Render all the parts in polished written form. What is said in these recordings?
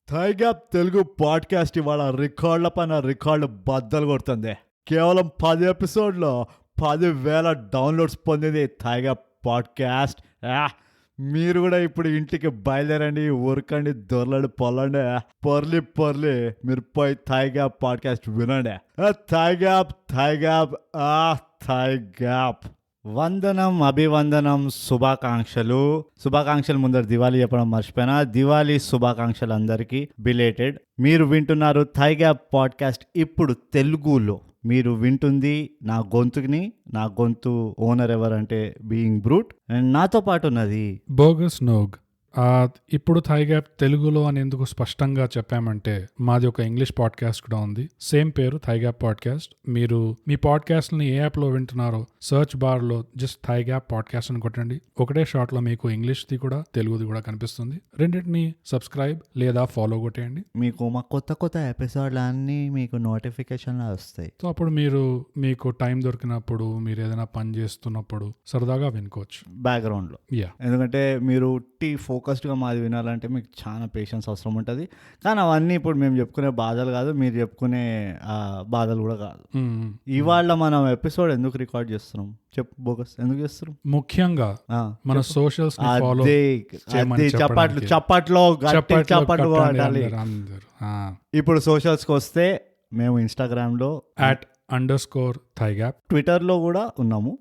Thigh gap Telugu podcast ఇవాళ రికార్డుల పైన రికార్డు బద్దలు కొడుతుంది. కేవలం 10 ఎపిసోడ్లో 10,000 డౌన్లోడ్స్ పొందింది థైగ్యాప్ పాడ్కాస్ట్. మీరు కూడా ఇప్పుడు ఇంటికి బయలుదేరండి, ఊరకండి, దొరలండి, పొల్లండి, పొర్లి మీరు పోయి థైగ్యాప్ పాడ్కాస్ట్ వినండి. థైగ్యాప్ వందనం, అభివందనం, శుభాకాంక్షలు ముందర దివాళీ చెప్పడం మర్చిపోయినా. దివాళీ శుభాకాంక్షలు అందరికీ బిలేటెడ్. మీరు వింటున్నారు థైగ్యాప్ పాడ్కాస్ట్ ఇప్పుడు తెలుగులో. మీరు వింటుంది నా గొంతుని. నా గొంతు ఓనర్ ఎవరంటే బీయింగ్ బ్రూట్. అండ్ నాతో పాటు ఉన్నది బోగస్ నోగ్. ఇప్పుడు థైగ్యాప్ తెలుగులో అని ఎందుకు స్పష్టంగా చెప్పామంటే మాది ఒక ఇంగ్లీష్ పాడ్కాస్ట్ కూడా ఉంది, సేమ్ పేరు థైగ్యాప్ పాడ్కాస్ట్. మీరు మీ పాడ్కాస్ట్ని ఏ యాప్లో వింటున్నారో సర్చ్ బార్లో జస్ట్ థైగ్యాప్ పాడ్కాస్ట్ అని కొట్టండి. ఒకటే షాట్లో మీకు ఇంగ్లీష్ది కూడా తెలుగుది కూడా కనిపిస్తుంది. రెండింటిని సబ్స్క్రైబ్ లేదా ఫాలో కొట్టేయండి. మీకు మా కొత్త ఎపిసోడ్లు అన్నీ మీకు నోటిఫికేషన్లు వస్తాయి. సో అప్పుడు మీకు టైం దొరికినప్పుడు, మీరు ఏదైనా పని చేస్తున్నప్పుడు సరదాగా వినుకోవచ్చు బ్యాక్గ్రౌండ్లో. యా, ఎందుకంటే మీరు ఫోకస్డ్గా మాది వినాలంటే మీకు చాలా పేషెన్స్ అవసరం ఉంటుంది. కానీ అవన్నీ ఇప్పుడు మేము చెప్పుకునే బాధలు కాదు, మీరు చెప్పుకునే బాధలు కూడా కాదు. ఇవాళ మనం ఎపిసోడ్ ఎందుకు రికార్డ్ చేస్తున్నాం చెప్పు బోగస్, ఎందుకు చేస్తున్నాం? ముఖ్యంగా మన సోషల్స్ చప్పట్లో కొట్టాలి. ఇప్పుడు సోషల్స్కి వస్తే మేము ఇన్స్టాగ్రామ్లో @_Thigap, ట్విట్టర్లో కూడా ఉన్నాము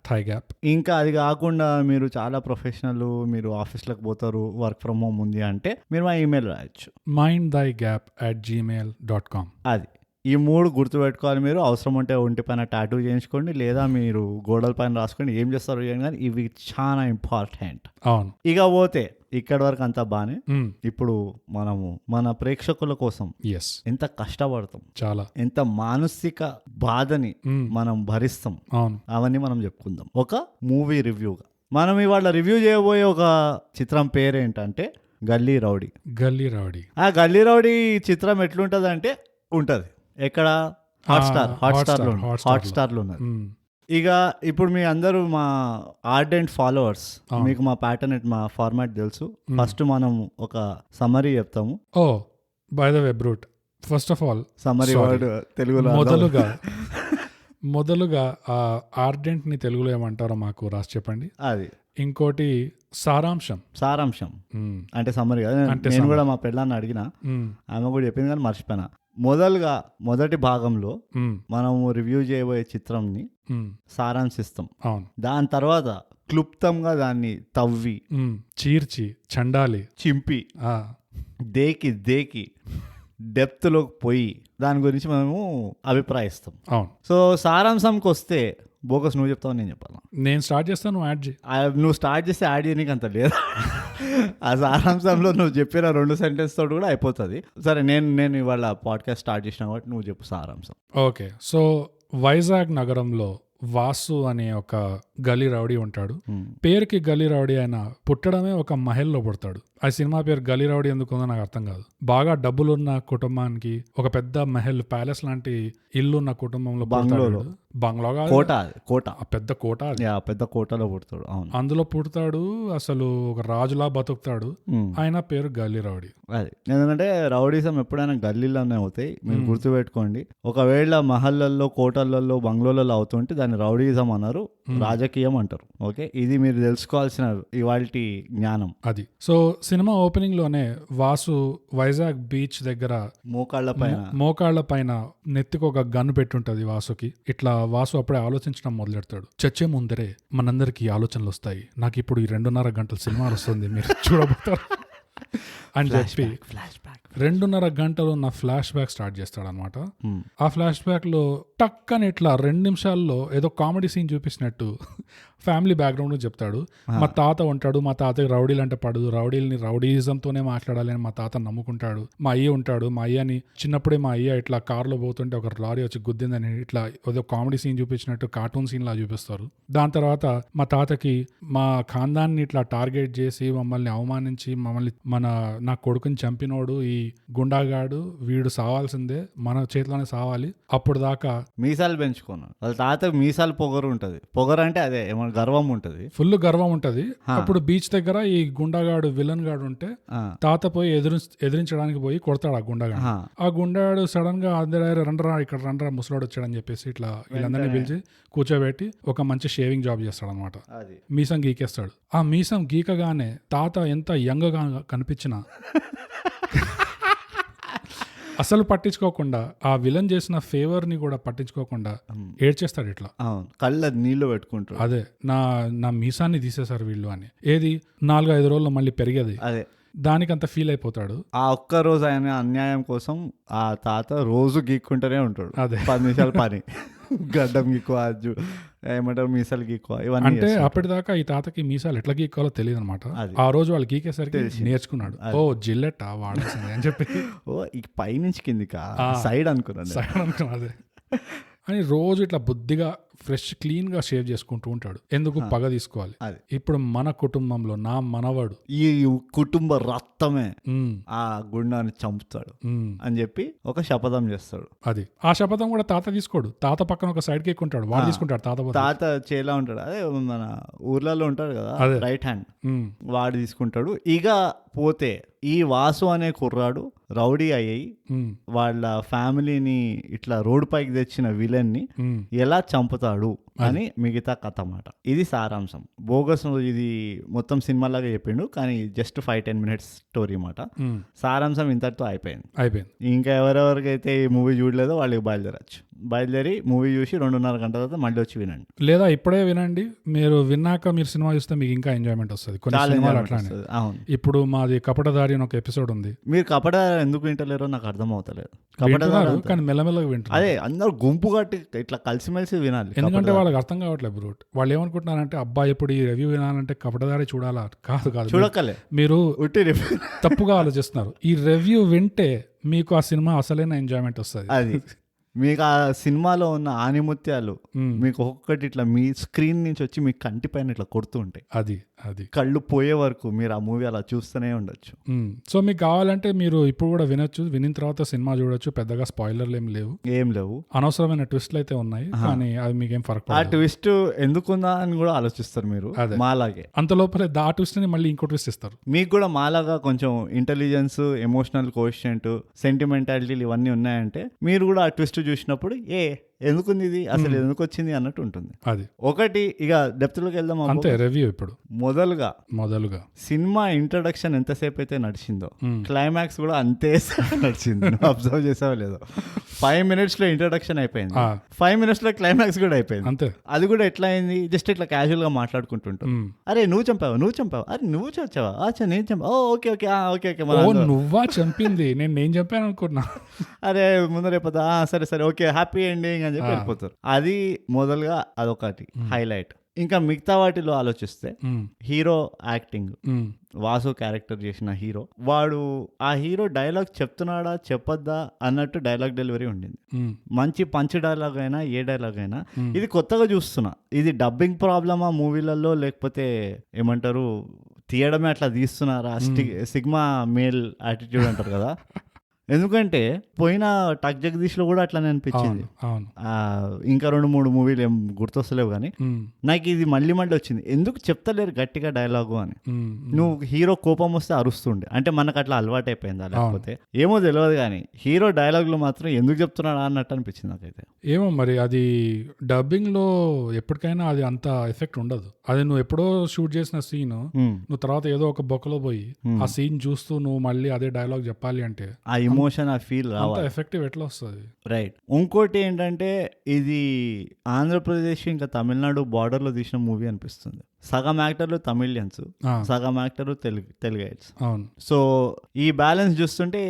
@Thigap. ఇంకా అది కాకుండా మీరు చాలా ప్రొఫెషనల్, మీరు ఆఫీస్లకు పోతారు, వర్క్ ఫ్రమ్ హోమ్ ఉంది అంటే మీరు మా ఈమెయిల్ రాయొచ్చు, mindthygap@gmail.com. అది ఈ 3 గుర్తుపెట్టుకోవాలి. మీరు అవసరం ఉంటే ఒంటి పైన టాటూ చేయించుకోండి, లేదా మీరు గోడల పైన రాసుకోండి, ఏం చేస్తారు చేయండి, కానీ ఇవి చాలా ఇంపార్టెంట్. అవును. ఇక పోతే ఇక్కడ వరకు అంతా బానే. ఇప్పుడు మనము మన ప్రేక్షకుల కోసం ఎంత కష్టపడతాం, చాలా ఎంత మానసిక బాధని మనం భరిస్తాం, అవన్నీ మనం చెప్పుకుందాం ఒక మూవీ రివ్యూగా. మనం ఇవాళ రివ్యూ చేయబోయే ఒక చిత్రం పేరేంటంటే గల్లీ రౌడీ. ఆ గల్లీ రౌడీ చిత్రం ఎట్లుంటది అంటే ఉంటది ఎక్కడ హాట్స్టార్లో ఉన్నది. ఇక ఇప్పుడు మీ అందరూ మా ఆర్డెంట్ ఫాలోవర్స్, మీకు మా ప్యాటర్న్, మా ఫార్మాట్ తెలుసు. ఫస్ట్ మనం ఒక సమ్మరీ చెప్తాము. By the way brute, first of all summary word తెలుగులో మొదలుగా ఆర్డెంట్ ని తెలుగులో ఏమంటారో మాకు రాసి చెప్పండి. అది ఇంకోటి సారాంశం అంటే సమ్మరీ కదా. నేను కూడా మా పెళ్ళాన్ని అడిగిన, ఆమె కూడా చెప్పింది కానీ మర్చిపోయినా. మొదటి భాగంలో మనము రివ్యూ చేయబోయే చిత్రంని సారాంశిస్తాం. దాని తర్వాత క్లుప్తంగా దాన్ని తవ్వి, చీర్చి, చండాలి, చింపి, దేకి డెప్త్ లోకి పోయి దాని గురించి మనము అభిప్రాయిస్తాం. సో సారాంశంకి వస్తే బోగస్ నువ్వు చెప్తావు, నేను చెప్పాను. నేను స్టార్ట్ చేస్తాను, నువ్వు యాడ్ చేయి. నువ్వు స్టార్ట్ చేస్తే యాడ్ చేయనీకి అంత లేదు. ఆ సారాంశంలో నువ్వు చెప్పిన 2 సెంటెన్స్ తోటి కూడా అయిపోతుంది. సరే, నేను ఇవాళ పాడ్కాస్ట్ స్టార్ట్ చేసిన కాబట్టి నువ్వు చెప్పు సారాంశం. ఓకే, సో వైజాగ్ నగరంలో వాసు అనే ఒక గల్లీ రౌడీ ఉంటాడు. పేరుకి గల్లీ రౌడీ అయినా పుట్టడమే ఒక మహల్లో పుడతాడు. ఆ సినిమా పేరు గల్లీ రౌడీ ఎందుకు ఉందో నాకు అర్థం కాదు. బాగా డబ్బులున్న కుటుంబానికి ఒక పెద్ద మహల్, ప్యాలెస్ లాంటి ఇల్లు ఉన్న కుటుంబంలో బంగ్లా పెద్ద కోటలో పుడతాడు. అందులో పుడతాడు, అసలు ఒక రాజులా బతుకుతాడు. ఆయన పేరు గల్లీ రౌడీ. అది ఎందుకంటే రౌడీజం ఎప్పుడైనా గల్లీలోనే అవుతాయి, మీరు గుర్తుపెట్టుకోండి. ఒకవేళ మహల్లల్లో, కోటలలో, బంగ్లాలలో అవుతుంటే దాన్ని రౌడీజం అన్నారు, రాజకీయం అంటారు. ఓకే, ఇది మీరు తెలుసుకోవాల్సిన ఇవాల్టి జ్ఞానం. అది సో సినిమా ఓపెనింగ్ లోనే వాసు వైజాగ్ బీచ్ దగ్గర మోకాళ్ల పైన నెత్తికి ఒక గన్ను పెట్టుంటది వాసుకి. ఇట్లా వాసు అప్పుడే ఆలోచించడం మొదలెడతాడు. చచ్చే ముందరే మనందరికి ఆలోచనలు వస్తాయి, నాకు ఇప్పుడు ఈ 2.5 గంటల సినిమా వస్తుంది, మీరు చూడబోతారు అని చెప్పి 2.5 గంటలు నా ఫ్లాష్ బ్యాక్ స్టార్ట్ చేస్తాడు అనమాట. ఆ ఫ్లాష్ బ్యాక్ లో టక్ అని ఇట్లా 2 నిమిషాల్లో ఏదో కామెడీ సీన్ చూపించినట్టు ఫ్యామిలీ బ్యాక్గ్రౌండ్ చెప్తాడు. మా తాత ఉంటాడు, మా తాతకి రౌడీలు అంటే పడదు, రౌడీలని రౌడీజంతోనే మాట్లాడాలి అని మా తాత నమ్ముకుంటాడు. మా అయ్య ఉంటాడు, మా అయ్యని చిన్నప్పుడే మా అయ్య ఇట్లా కారులో పోతుంటే ఒక లారీ వచ్చి గుద్దిందని ఇట్లా ఏదో కామెడీ సీన్ చూపించినట్టు కార్టూన్ సీన్ లా చూపిస్తారు. దాని తర్వాత మా తాతకి మా ఖాందాన్ని ఇట్లా టార్గెట్ చేసి మమ్మల్ని అవమానించి నా కొడుకుని చంపినోడు ఈ గుండాగాడు, వీడు సావాల్సిందే, మన చేతిలోనే సావాలి, అప్పుడు దాకా మీసాలు పెంచుకున్నాను. వాళ్ళ తాత మీసాలు పొగరు ఉంటది. పొగరు అంటే అదే ఏమన్నా గర్వం ఉంటది, ఫుల్ గర్వం ఉంటది. అప్పుడు బీచ్ దగ్గర ఈ గుండాగాడు విలన్ గాడు ఉంటే తాత పోయి ఎదిరించడానికి పోయి కొడతాడు ఆ గుండాగాడు. ఆ గుండాగాడు సడన్ గా రండ్రా ఇక్కడ రండ్రా ముసలాడు వచ్చాడని చెప్పేసి ఇట్లా వీళ్ళందరినీ పిలిచి కూర్చోబెట్టి ఒక మంచి షేవింగ్ జాబ్ చేస్తాడు అనమాట. మీసం గీకేస్తాడు. ఆ మీసం గీకగానే తాత ఎంత యంగ్ గా కనిపించినా అసలు పట్టించుకోకుండా, ఆ విలన్ చేసిన ఫేవర్ ని కూడా పట్టించుకోకుండా ఏడ్చేస్తాడు ఇట్లా, కళ్ళ నీళ్లు పెట్టుకుంటాడు. అదే నా మీసాన్ని తీసేశారు వీళ్ళు అని. ఏది 4-5 రోజుల్లో మళ్ళీ పెరిగేది, అదే దానికి అంత ఫీల్ అయిపోతాడు. ఆ ఒక్క రోజు ఆయన అన్యాయం కోసం ఆ తాత రోజు గీక్కుంటూనే ఉంటాడు. అదే 10 నిమిషాలు పని, గడ్డం గీక్కువ, ఏమంటారు మీసాలు గీక్కువ, ఇవన్నీ. అంటే అప్పటిదాకా ఈ తాతకి మీసాలు ఎట్లా గీక్కోవాలో తెలియదు అనమాట. ఆ రోజు వాళ్ళు గీకేసరికి నేర్చుకున్నాడు, ఓ జిల్లెట్ వాడాల్సింది అని చెప్పి. ఓ ఈ పై నుంచి కిందికా సైడ్ అనుకున్నాను అదే అని రోజు ఇట్లా బుద్ధిగా ఫ్రెష్ క్లీన్ గా షేవ్ చేసుకుంటూ ఉంటాడు. ఎందుకు పగ తీసుకోవాలి. ఇప్పుడు మన కుటుంబంలో నా మనవాడు ఈ కుటుంబ రక్తమే ఆ గుండాన్ని చంపుతాడు అని చెప్పి ఒక శపథం చేస్తాడు. అది ఆ శపథం కూడా తాత తీసుకోడు. తాత పక్కన ఒక సైడ్ కేక్ ఉంటాడు, వాడు తీసుకుంటాడు. తాత చేలా ఉంటాడు, అదే మన ఊర్లలో ఉంటాడు కదా రైట్ హ్యాండ్, వాడు తీసుకుంటాడు. ఇక పోతే ఈ వాసు అనే కుర్రాడు రౌడీ అయ్యి వాళ్ళ ఫ్యామిలీని ఇట్లా రోడ్ పైకి తెచ్చిన విలన్ ని ఎలా చంపుతాడు అని మిగతా కథ అన్నమాట. ఇది సారాంశం. బోగస్ ఇది మొత్తం సినిమా లాగా చెప్పిండు, కానీ జస్ట్ 5-10 minutes స్టోరీ అన్నమాట. సారాంశం ఇంతటితో అయిపోయింది. ఇంకా ఎవరెవరికైతే ఈ మూవీ చూడలేదో వాళ్ళకి బయలుదేరి మూవీ చూసి 2.5 గంటల తర్వాత మళ్ళీ వచ్చి వినండి, లేదా ఇప్పుడే వినండి. మీరు విన్నాక మీరు సినిమా చూస్తే మీకు ఇంకా ఎంజాయ్మెంట్ వస్తుంది. కొన్ని సినిమాలు అట్లానే. అవును, ఇప్పుడు మాది కపటదారి అని ఒక ఎపిసోడ్ ఉంది. మీరు కపటదారి ఎందుకు వింటలేరో నాకు అర్థం అవుతలేదు. కానీ మెల్లమెల్లగా వింటారు. అదే అందరూ గుంపు కట్టి ఇట్లా కలిసిమెలిసి వినాలి, ఎందుకంటే వాళ్ళకి అర్థం కావట్లేదు బ్రో. వాళ్ళు ఏమనుకుంటున్నారంటే అబ్బా ఇప్పుడు ఈ రివ్యూ వినాలంటే కపటదారి చూడాలా? కాదు చూడకలే, మీరు తప్పుగా ఆలోచిస్తున్నారు. ఈ రివ్యూ వింటే మీకు ఆ సినిమా అసలైన ఎంజాయ్మెంట్ వస్తుంది. అది మీకు ఆ సినిమాలో ఉన్న ఆనిముత్యాలు మీకు ఒక్కొక్కటి ఇట్లా మీ స్క్రీన్ నుంచి వచ్చి మీ కంటి పైన ఇట్లా కొడుతూ ఉంటాయి. అది కళ్ళు పోయే వరకు మీరు ఆ మూవీ అలా చూస్తూనే ఉండొచ్చు. సో మీకు కావాలంటే మీరు ఇప్పుడు కూడా వినొచ్చు, వినిన తర్వాత సినిమా చూడొచ్చు. పెద్దగా స్పాయిలర్లు ఏం లేవు, అనవసరమైన ట్విస్ట్లు అయితే ఉన్నాయి, కానీ అది మీకేం ఫరక్. ఆ ట్విస్ట్ ఎందుకుందా అని కూడా ఆలోచిస్తారు మీరు, మాలాగే. అంత లోపలే ఆ ట్విస్ట్ ని మళ్ళీ ఇంకో ట్విస్ట్ ఇస్తారు. మీకు కూడా మాలాగా కొంచెం ఇంటెలిజెన్స్, ఎమోషనల్ కోషెంట్, సెంటిమెంటాలిటీలు ఇవన్నీ ఉన్నాయంటే మీరు కూడా ఆ ట్విస్ట్ చూసినప్పుడు ఎందుకుంది ఇది, అసలు ఎందుకు వచ్చింది అన్నట్టు ఉంటుంది. అది ఒకటి. ఇక డెప్త్ లోకి వెళ్దాం. అంతే రివ్యూ. ఇప్పుడు మొదలుగా సినిమా ఇంట్రడక్షన్ ఎంతసేపు అయితే నడిచిందో క్లైమాక్స్ కూడా అంతే నడిచింది. అబ్జర్వ్ చేసావో లేదో, 5 minutes లో ఇంట్రడక్షన్ అయిపోయింది, 5 minutes లో క్లైమాక్స్ కూడా అయిపోయింది. అంతే. అది కూడా ఎట్లా అయింది, జస్ట్ ఇట్లా క్యాజువల్ గా మాట్లాడుకుంటుంటాం. అరే నువ్వు చంపావు, అరే నువ్వు చచ్చావా, అచ్చా నేను చంపా, ఓకే నువ్వా చంపింది, నేను చంపాను అనుకున్నా, అరే ముందర అయిపోతా, సరే ఓకే హ్యాపీ ఎండింగ్ అని చెప్పి వెళ్ళిపోతారు. అది మొదలుగా అదొకటి హైలైట్. ఇంకా మిగతా వాటిలో ఆలోచిస్తే హీరో యాక్టింగ్, వాసు క్యారెక్టర్ చేసిన హీరో, వాడు ఆ హీరో డైలాగ్ చెప్తున్నాడా చెప్పొద్దా అన్నట్టు డైలాగ్ డెలివరీ ఉండింది. మంచి పంచ్ డైలాగ్ అయినా ఏ డైలాగ్ అయినా. ఇది కొత్తగా చూస్తున్నా, ఇది డబ్బింగ్ ప్రాబ్లమా మూవీలలో, లేకపోతే ఏమంటారు తీయడమే అట్లా తీస్తున్నారా, సిగ్మా మేల్ యాటిట్యూడ్ అంటారు కదా. ఎందుకంటే పోయిన టక్ జగదీష్ లో కూడా అట్లానే అనిపించింది. ఇంకా 2-3 మూవీలు ఏం గుర్తొస్తలేవు కానీ నాకు ఇది మళ్ళీ వచ్చింది. ఎందుకు చెప్తలేరు గట్టిగా డైలాగు అని. నువ్వు హీరో కోపం వస్తే అరుస్తుండే, అంటే మనకు అట్లా అలవాటు అయిపోయిందా లేకపోతే ఏమో తెలియదు, కానీ హీరో డైలాగులు మాత్రం ఎందుకు చెప్తున్నాడా అన్నట్టు అనిపించింది నాకైతే. ఏమో మరి అది డబ్బింగ్ లో ఎప్పటికైనా అది అంత ఎఫెక్ట్ ఉండదు. అది నువ్వు ఎప్పుడో షూట్ చేసిన సీన్ నువ్వు తర్వాత ఏదో ఒక బొక్కలో పోయి ఆ సీన్ చూస్తూ నువ్వు మళ్ళీ అదే డైలాగ్ చెప్పాలి అంటే ఆ ఎమోషన్, ఆ ఫీల్ రావాలి. ఎఫెక్టివ్ ఎట్లా వస్తుంది? రైట్. ఇంకోటి ఏంటంటే ఇది ఆంధ్రప్రదేశ్ ఇంకా తమిళనాడు బార్డర్ లో తీసిన మూవీ అనిపిస్తుంది. సగం యాక్టర్లు తమిళియన్స్, సగం యాక్టర్లు తెలుగైట్స్. సో ఈ బ్యాలెన్స్ చూస్తుంటే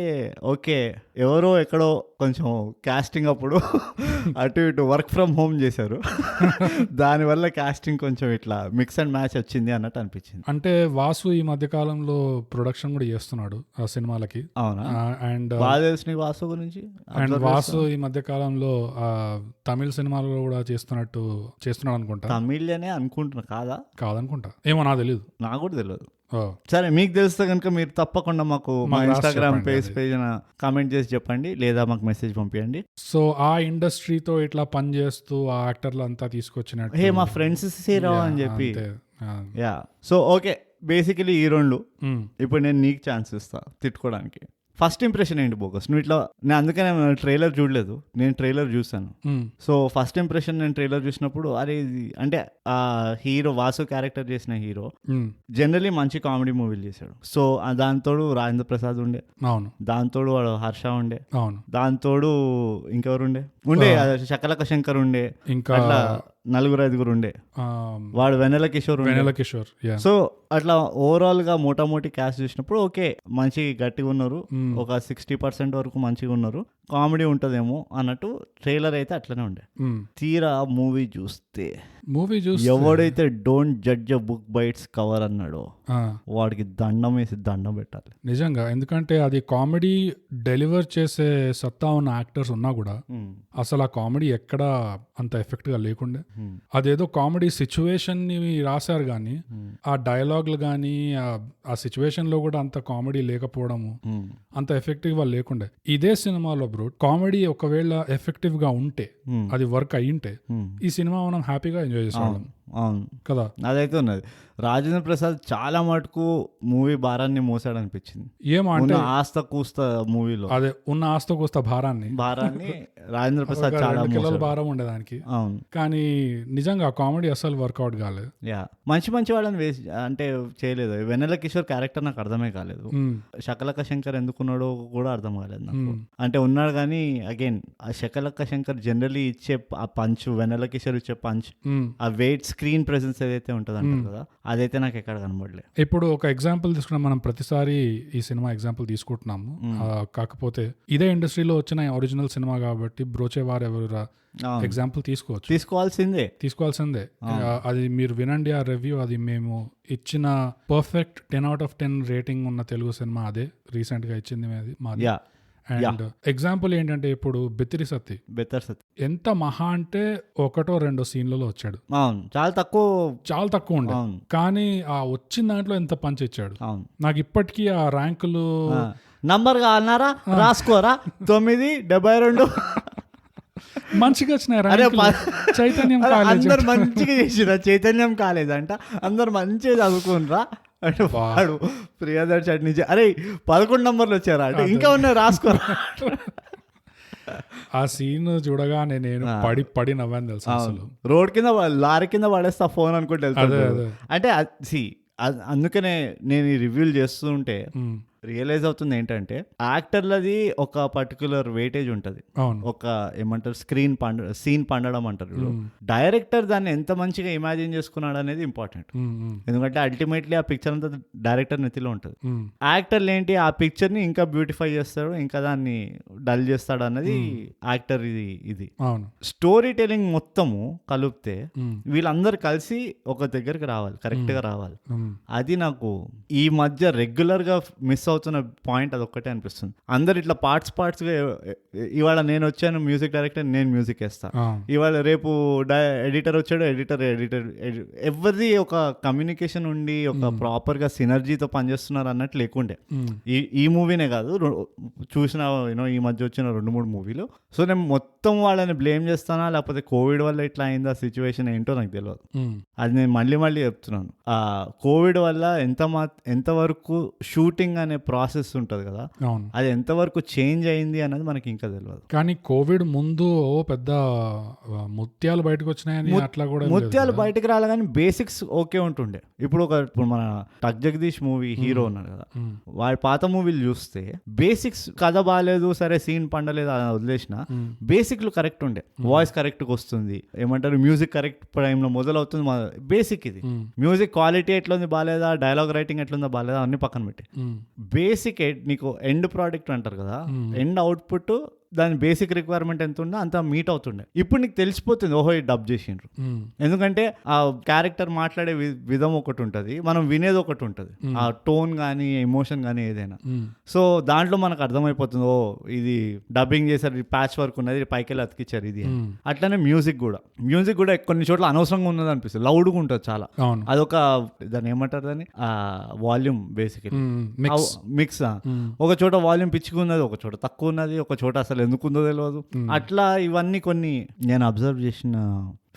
ఓకే, ఎవరో ఎక్కడో కొంచెం కాస్టింగ్ అప్పుడు అటు ఇటు వర్క్ ఫ్రమ్ హోమ్ చేశారు, దానివల్ల కాస్టింగ్ కొంచెం ఇట్లా మిక్స్ అండ్ మ్యాచ్ వచ్చింది అన్నట్టు అనిపించింది. అంటే వాసు ఈ మధ్య కాలంలో ప్రొడక్షన్ కూడా చేస్తున్నాడు ఆ సినిమాలకి. అవునా? అండ్ బాగా తెలిసిన వాసు గురించి. అండ్ వాసు ఈ మధ్య కాలంలో తమిళ సినిమాలలో కూడా చేస్తున్నాడు అనుకుంటా. తమిళనే అనుకుంటున్నా, కాదనుకుంటా, ఏమో నాకు తెలియదు. నాకు కూడా తెలియదు. సరే మీకు తెలిస్తే కనుక మీరు తప్పకుండా మాకు మా ఇన్స్టాగ్రామ్ పేజ్ కామెంట్ చేసి చెప్పండి, లేదా మాకు మెసేజ్ పంపించండి. సో ఆ ఇండస్ట్రీతో ఇట్లా పని చేస్తూ ఆ యాక్టర్లు అంతా తీసుకొచ్చినట్టు హే మా ఫ్రెండ్స్ హీరో అని చెప్పి. యా, సో ఓకే, బేసికలీ ఈ రెండు. ఇప్పుడు నేను నీకు ఛాన్స్ ఇస్తా తిట్టుకోవడానికి. ఫస్ట్ ఇంప్రెషన్ ఏంటి బోగస్? నువ్వు ఇట్లా, నేను అందుకనే ట్రైలర్ చూడలేదు, నేను ట్రైలర్ చూసాను. సో ఫస్ట్ ఇంప్రెషన్ నేను ట్రైలర్ చూసినప్పుడు అరే ఇది అంటే ఆ హీరో వాసు క్యారెక్టర్ చేసిన హీరో జనరలీ మంచి కామెడీ మూవీలు చేశాడు. సో దాంతోడు రాజేంద్ర ప్రసాద్ ఉండే, అవును, దాంతోడు వాడు హర్ష ఉండే, అవును, దాంతోడు ఇంకెవరు ఉండే శకలక శంకర్ ఉండే, ఇంకా 4-5 ఉండే, వాడు వెన్నెల కిషోర్. సో అట్లా ఓవరాల్ గా మోటామోటీ క్యాస్ట్ చూసినప్పుడు ఓకే మంచి గట్టిగా ఉన్నారు, ఒక 60% వరకు మంచిగా ఉన్నారు, కామెడీ ఉంటదేమో అన్నట్టు ట్రైలర్ అయితే అట్లనే ఉండే. తీరా మూవీ చూస్తే ఎవడైతే don't judge a book by its cover అన్నాడో వాడికి దండం వేసి దండం పెట్టాలి నిజంగా. ఎందుకంటే అది కామెడీ డెలివర్ చేసే సత్తా ఉన్న యాక్టర్స్ ఉన్నా కూడా అసలు ఆ కామెడీ ఎక్కడ అంత ఎఫెక్ట్ గా లేకుండే. అదేదో కామెడీ సిచ్యువేషన్ ని రాశారు గానీ ఆ డైలాగ్లు గానీ ఆ సిచ్యువేషన్ లో కూడా అంత కామెడీ లేకపోవడము, అంత ఎఫెక్టివ్ గా లేకుండే. ఇదే సినిమాలో బ్రో కామెడీ ఒకవేళ ఎఫెక్టివ్ గా ఉంటే, అది వర్క్ అయ్యింటే ఈ సినిమా మనం హ్యాపీగా ఎంజాయ్ చేసేవాళ్ళం. అవును కదా, అదైతే ఉన్నది. రాజేంద్ర ప్రసాద్ చాలా మటుకు మూవీ భారాన్ని మోసాడు అనిపించింది. ఏమంటే ఆస్త కూస్త మూవీలో అదే ఉన్న ఆస్త కూస్త భారాన్ని రాజేంద్ర ప్రసాద్ చాలా కిలోల భారం ఉండేదానికి. అవును, కానీ నిజంగా కామెడీ అసలు వర్కౌట్ కాలేదు. యా, మంచి వాళ్ళని వేస్ట్ అంటే చేయలేదు. వెన్నెల కిషోర్ క్యారెక్టర్ నాకు అర్థమే కాలేదు. శకలక శంకర్ ఎందుకున్నాడో కూడా అర్థం కాలేదు నాకు. అంటే ఉన్నాడు కానీ అగైన్ ఆ శకలక శంకర్ జనరలీ ఇచ్చే ఆ పంచ్, వెన్నెల కిషోర్ ఇచ్చే పంచ్, ఆ వెయిట్ స్క్రీన్ ప్రెసెన్స్ ఏదైతే ఉంటుంది అంటారు కదా, అదైతే నాకు ఎక్కడ కనబడలేదు. ఇప్పుడు ఒక ఎగ్జాంపుల్ తీసుకున్నాం, మనం ప్రతిసారి ఈ సినిమా ఎగ్జాంపుల్ తీసుకుంటున్నాము. కాకపోతే ఇదే ఇండస్ట్రీలో వచ్చిన ఒరిజినల్ సినిమా కాబట్టి బ్రోచేవారు ఎవరురా ఎగ్జాంపుల్ తీసుకోవాల్సిందే. అది మీరు వినండి ఆ రివ్యూ. అది మేము ఇచ్చిన పర్ఫెక్ట్ 10/10 రేటింగ్ ఉన్న తెలుగు సినిమా అదే, రీసెంట్ గా ఇచ్చింది మాది. అండ్ ఎగ్జాంపుల్ ఏంటంటే ఇప్పుడు బెత్తరి సత్తి ఎంత మహా అంటే 1-2 సీన్లలో వచ్చాడు. చాలా తక్కువ ఉండే, కానీ ఆ వచ్చిన దాంట్లో ఎంత పంచ్ ఇచ్చాడు. నాకు ఇప్పటికీ ఆ ర్యాంకులు నంబర్ అన్నారా రాసుకోరా 972 మంచిగా వచ్చినాయి. చైతన్యం అందరు మంచిగా చేసిరా, చైతన్యం కాలేజ్ అంట, అందరు మంచిగా చదువుకునరా అంటే వాడు ప్రియదర్శి నుంచి అరే 11 నంబర్లు వచ్చారా అంటే ఇంకా ఉన్నాయి రాసుకోరా. ఆ సీన్ చూడగానే నేను పడి నవ్వాను తెలుసు. అసలు రోడ్ కింద లారీ కింద పడేస్తా ఫోన్ అనుకుంటే వెళ్తాను. అంటే అందుకనే నేను ఈ రివ్యూలు చేస్తూ ఉంటే రియలైజ్ అవుతుంది ఏంటంటే యాక్టర్లది ఒక పర్టికులర్ వెయిటేజ్ ఉంటుంది, ఒక ఏమంటారు సీన్ పండడం అంటారు. డైరెక్టర్ దాన్ని ఎంత మంచిగా ఇమాజిన్ చేసుకున్నాడు అనేది ఇంపార్టెంట్. ఎందుకంటే అల్టిమేట్లీ ఆ పిక్చర్ అంతా డైరెక్టర్ నెత్తిలో ఉంటుంది. యాక్టర్లు ఏంటి ఆ పిక్చర్ ని ఇంకా బ్యూటిఫై చేస్తాడు, ఇంకా దాన్ని డల్ చేస్తాడు అన్నది యాక్టర్ ఇది. స్టోరీ టెలింగ్ మొత్తము కలిపితే వీళ్ళందరూ కలిసి ఒక దగ్గరికి రావాలి, కరెక్ట్ గా రావాలి. అది నాకు ఈ మధ్య రెగ్యులర్ గా మిస్ అవుతున్న పాయింట్ అదొక్కటే అనిపిస్తుంది. అందరు ఇట్లా పార్ట్స్ గా ఇవాళ నేను వచ్చాను మ్యూజిక్ డైరెక్టర్, నేను మ్యూజిక్ వేస్తా, ఇవాళ రేపు ఎడిటర్ వచ్చాడు, ఎడిటర్ ఎవరిది ఒక కమ్యూనికేషన్ ఉండి ఒక ప్రాపర్ గా సినర్జీతో పనిచేస్తున్నారు అన్నట్టు లేకుండే. ఈ మూవీనే కాదు, చూసిన ఈ మధ్య వచ్చిన 2-3 మూవీలు. సో నేను మొత్తం వాళ్ళని బ్లేమ్ చేస్తానా లేకపోతే కోవిడ్ వల్ల ఇట్లా అయిందా సిచ్యువేషన్ ఏంటో నాకు తెలియదు. అది నేను మళ్ళీ చెప్తున్నాను. ఆ కోవిడ్ వల్ల ఎంతవరకు షూటింగ్ అనే ప్రాసెస్ ఉంటుంది కదా, అది ఎంతవరకు చేంజ్ అయింది అన్నది మనకి ఇంకా తెలియదు. కానీ కోవిడ్ ముందు పెద్ద ముత్యాలు బయటకు వచ్చినాయని అట్లా కూడా ముత్యాలు బయటకు రాలే కానీ బేసిక్స్ ఓకే ఉంటుండే. ఇప్పుడు మన టక్ జగదీష్ మూవీ హీరో ఉన్నారు కదా, వాడి పాత మూవీలు చూస్తే బేసిక్స్ కథ బాగాలేదు, సరే సీన్ పండలేదు అని వదిలేసిన బేసిక్లు కరెక్ట్ ఉండే, వాయిస్ కరెక్ట్ గా వస్తుంది, ఏమంటారు మ్యూజిక్ కరెక్ట్ టైంలో మొదలవుతుంది. బేసిక్ ఇది మ్యూజిక్ క్వాలిటీ ఎట్లుంది బాగాలేదా, డైలాగ్ రైటింగ్ ఎట్లుందా బాగాలేదా అన్ని పక్కన పెట్టి బేసిక్ నీకు ఎండ్ ప్రోడక్ట్ అంటారు కదా, ఎండ్ అవుట్పుట్ దాని బేసిక్ రిక్వైర్మెంట్ ఎంత ఉందో అంత మీట్ అవుతుండే. ఇప్పుడు నీకు తెలిసిపోతుంది ఓహో ఈ డబ్ చేసిండ్రు, ఎందుకంటే ఆ క్యారెక్టర్ మాట్లాడే విధం ఒకటి ఉంటుంది, మనం వినేది ఒకటి ఉంటుంది, ఆ టోన్ కానీ ఎమోషన్ కానీ ఏదైనా. సో దాంట్లో మనకు అర్థమైపోతుంది ఓ ఇది డబ్బింగ్ చేశారు, ప్యాచ్ వర్క్ ఉన్నది, పైకి వెళ్ళి అతికిచ్చారు ఇది. అట్లనే మ్యూజిక్ కూడా కొన్ని చోట్ల అనవసరంగా ఉన్నది అనిపిస్తుంది, లౌడ్గా ఉంటుంది చాలా. అదొక దాన్ని ఏమంటారు దాన్ని వాల్యూమ్ బేసికలీ మిక్స్. ఒక చోట వాల్యూమ్ పిచ్చిగా ఉన్నది, ఒక చోట తక్కువ ఉన్నది, ఒక చోట అసలు ఎందుకుందో తెలియదు. అట్లా ఇవన్నీ కొన్ని నేను అబ్జర్వ్ చేసిన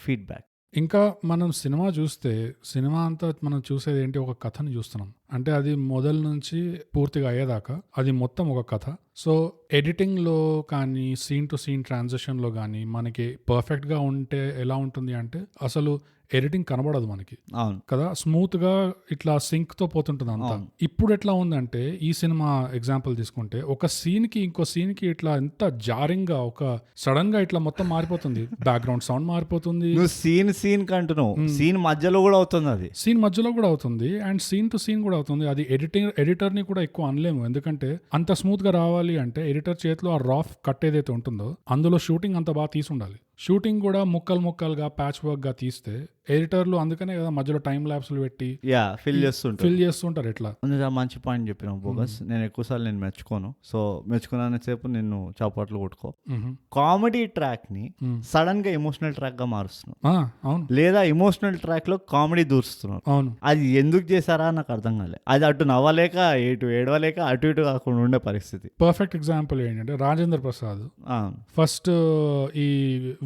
ఫీడ్బ్యాక్. ఇంకా మనం సినిమా చూస్తే సినిమా అంతా మనం చూసేది ఏంటి, ఒక కథను చూస్తున్నాం. అంటే అది మొదల నుంచి పూర్తిగా అయ్యేదాకా అది మొత్తం ఒక కథ. సో ఎడిటింగ్లో కానీ సీన్ టు సీన్ ట్రాన్సిషన్లో కానీ మనకి పర్ఫెక్ట్గా ఉంటే ఎలా ఉంటుంది అంటే అసలు ఎడిటింగ్ కనబడదు మనకి కదా, స్మూత్ గా ఇట్లా సింక్ తో పోతుంటుంది అంతా. ఇప్పుడు ఎట్లా ఉందంటే ఈ సినిమా ఎగ్జాంపుల్ తీసుకుంటే ఒక సీన్ కి ఇంకో సీన్ కి ఇట్లా ఎంత జారింగ్ గా ఒక సడన్ గా ఇట్లా మొత్తం మారిపోతుంది, బ్యాక్గ్రౌండ్ సౌండ్ మారిపోతుంది. సీన్ కంటున్నావు, సీన్ మధ్యలో కూడా అవుతుంది, అది సీన్ మధ్యలో కూడా అవుతుంది అండ్ సీన్ టు సీన్ కూడా అవుతుంది. అది ఎడిటర్ ని కూడా ఎక్కువ అనలేము, ఎందుకంటే అంత స్మూత్ గా రావాలి అంటే ఎడిటర్ చేతిలో ఆ రాఫ్ కట్ ఏదైతే ఉంటుందో అందులో షూటింగ్ అంత బాగా తీసి ఉండాలి. షూటింగ్ కూడా ముక్కలుగా ప్యాచ్ వర్క్ గా తీస్తే ఎడిటర్లు అందుకనే కదా మధ్యలో టైం ల్యాప్స్లు పెట్టి ఫిల్ చేస్తుంటారు. ఎట్లా మంచి పాయింట్ చెప్పిన బోగస్. నేను ఎక్కువసార్లు నేను మెచ్చుకోను, సో మెచ్చుకున్నంతసేపు నిన్ను చౌపాట్లు కొట్టుకో. కామెడీ ట్రాక్ ని సడన్ గా ఎమోషనల్ ట్రాక్ గా మారుస్తున్నావు, లేదా ఎమోషనల్ ట్రాక్ లో కామెడీ దూరుస్తున్నావు. అది ఎందుకు చేశారా నాకు అర్థం కాలేదు. అది అటు నవ్వలేక ఇటు ఏడవలేక అటు ఇటు కాకుండా ఉండే పరిస్థితి. పర్ఫెక్ట్ ఎగ్జాంపుల్ ఏంటంటే రాజేంద్ర ప్రసాద్ ఫస్ట్ ఈ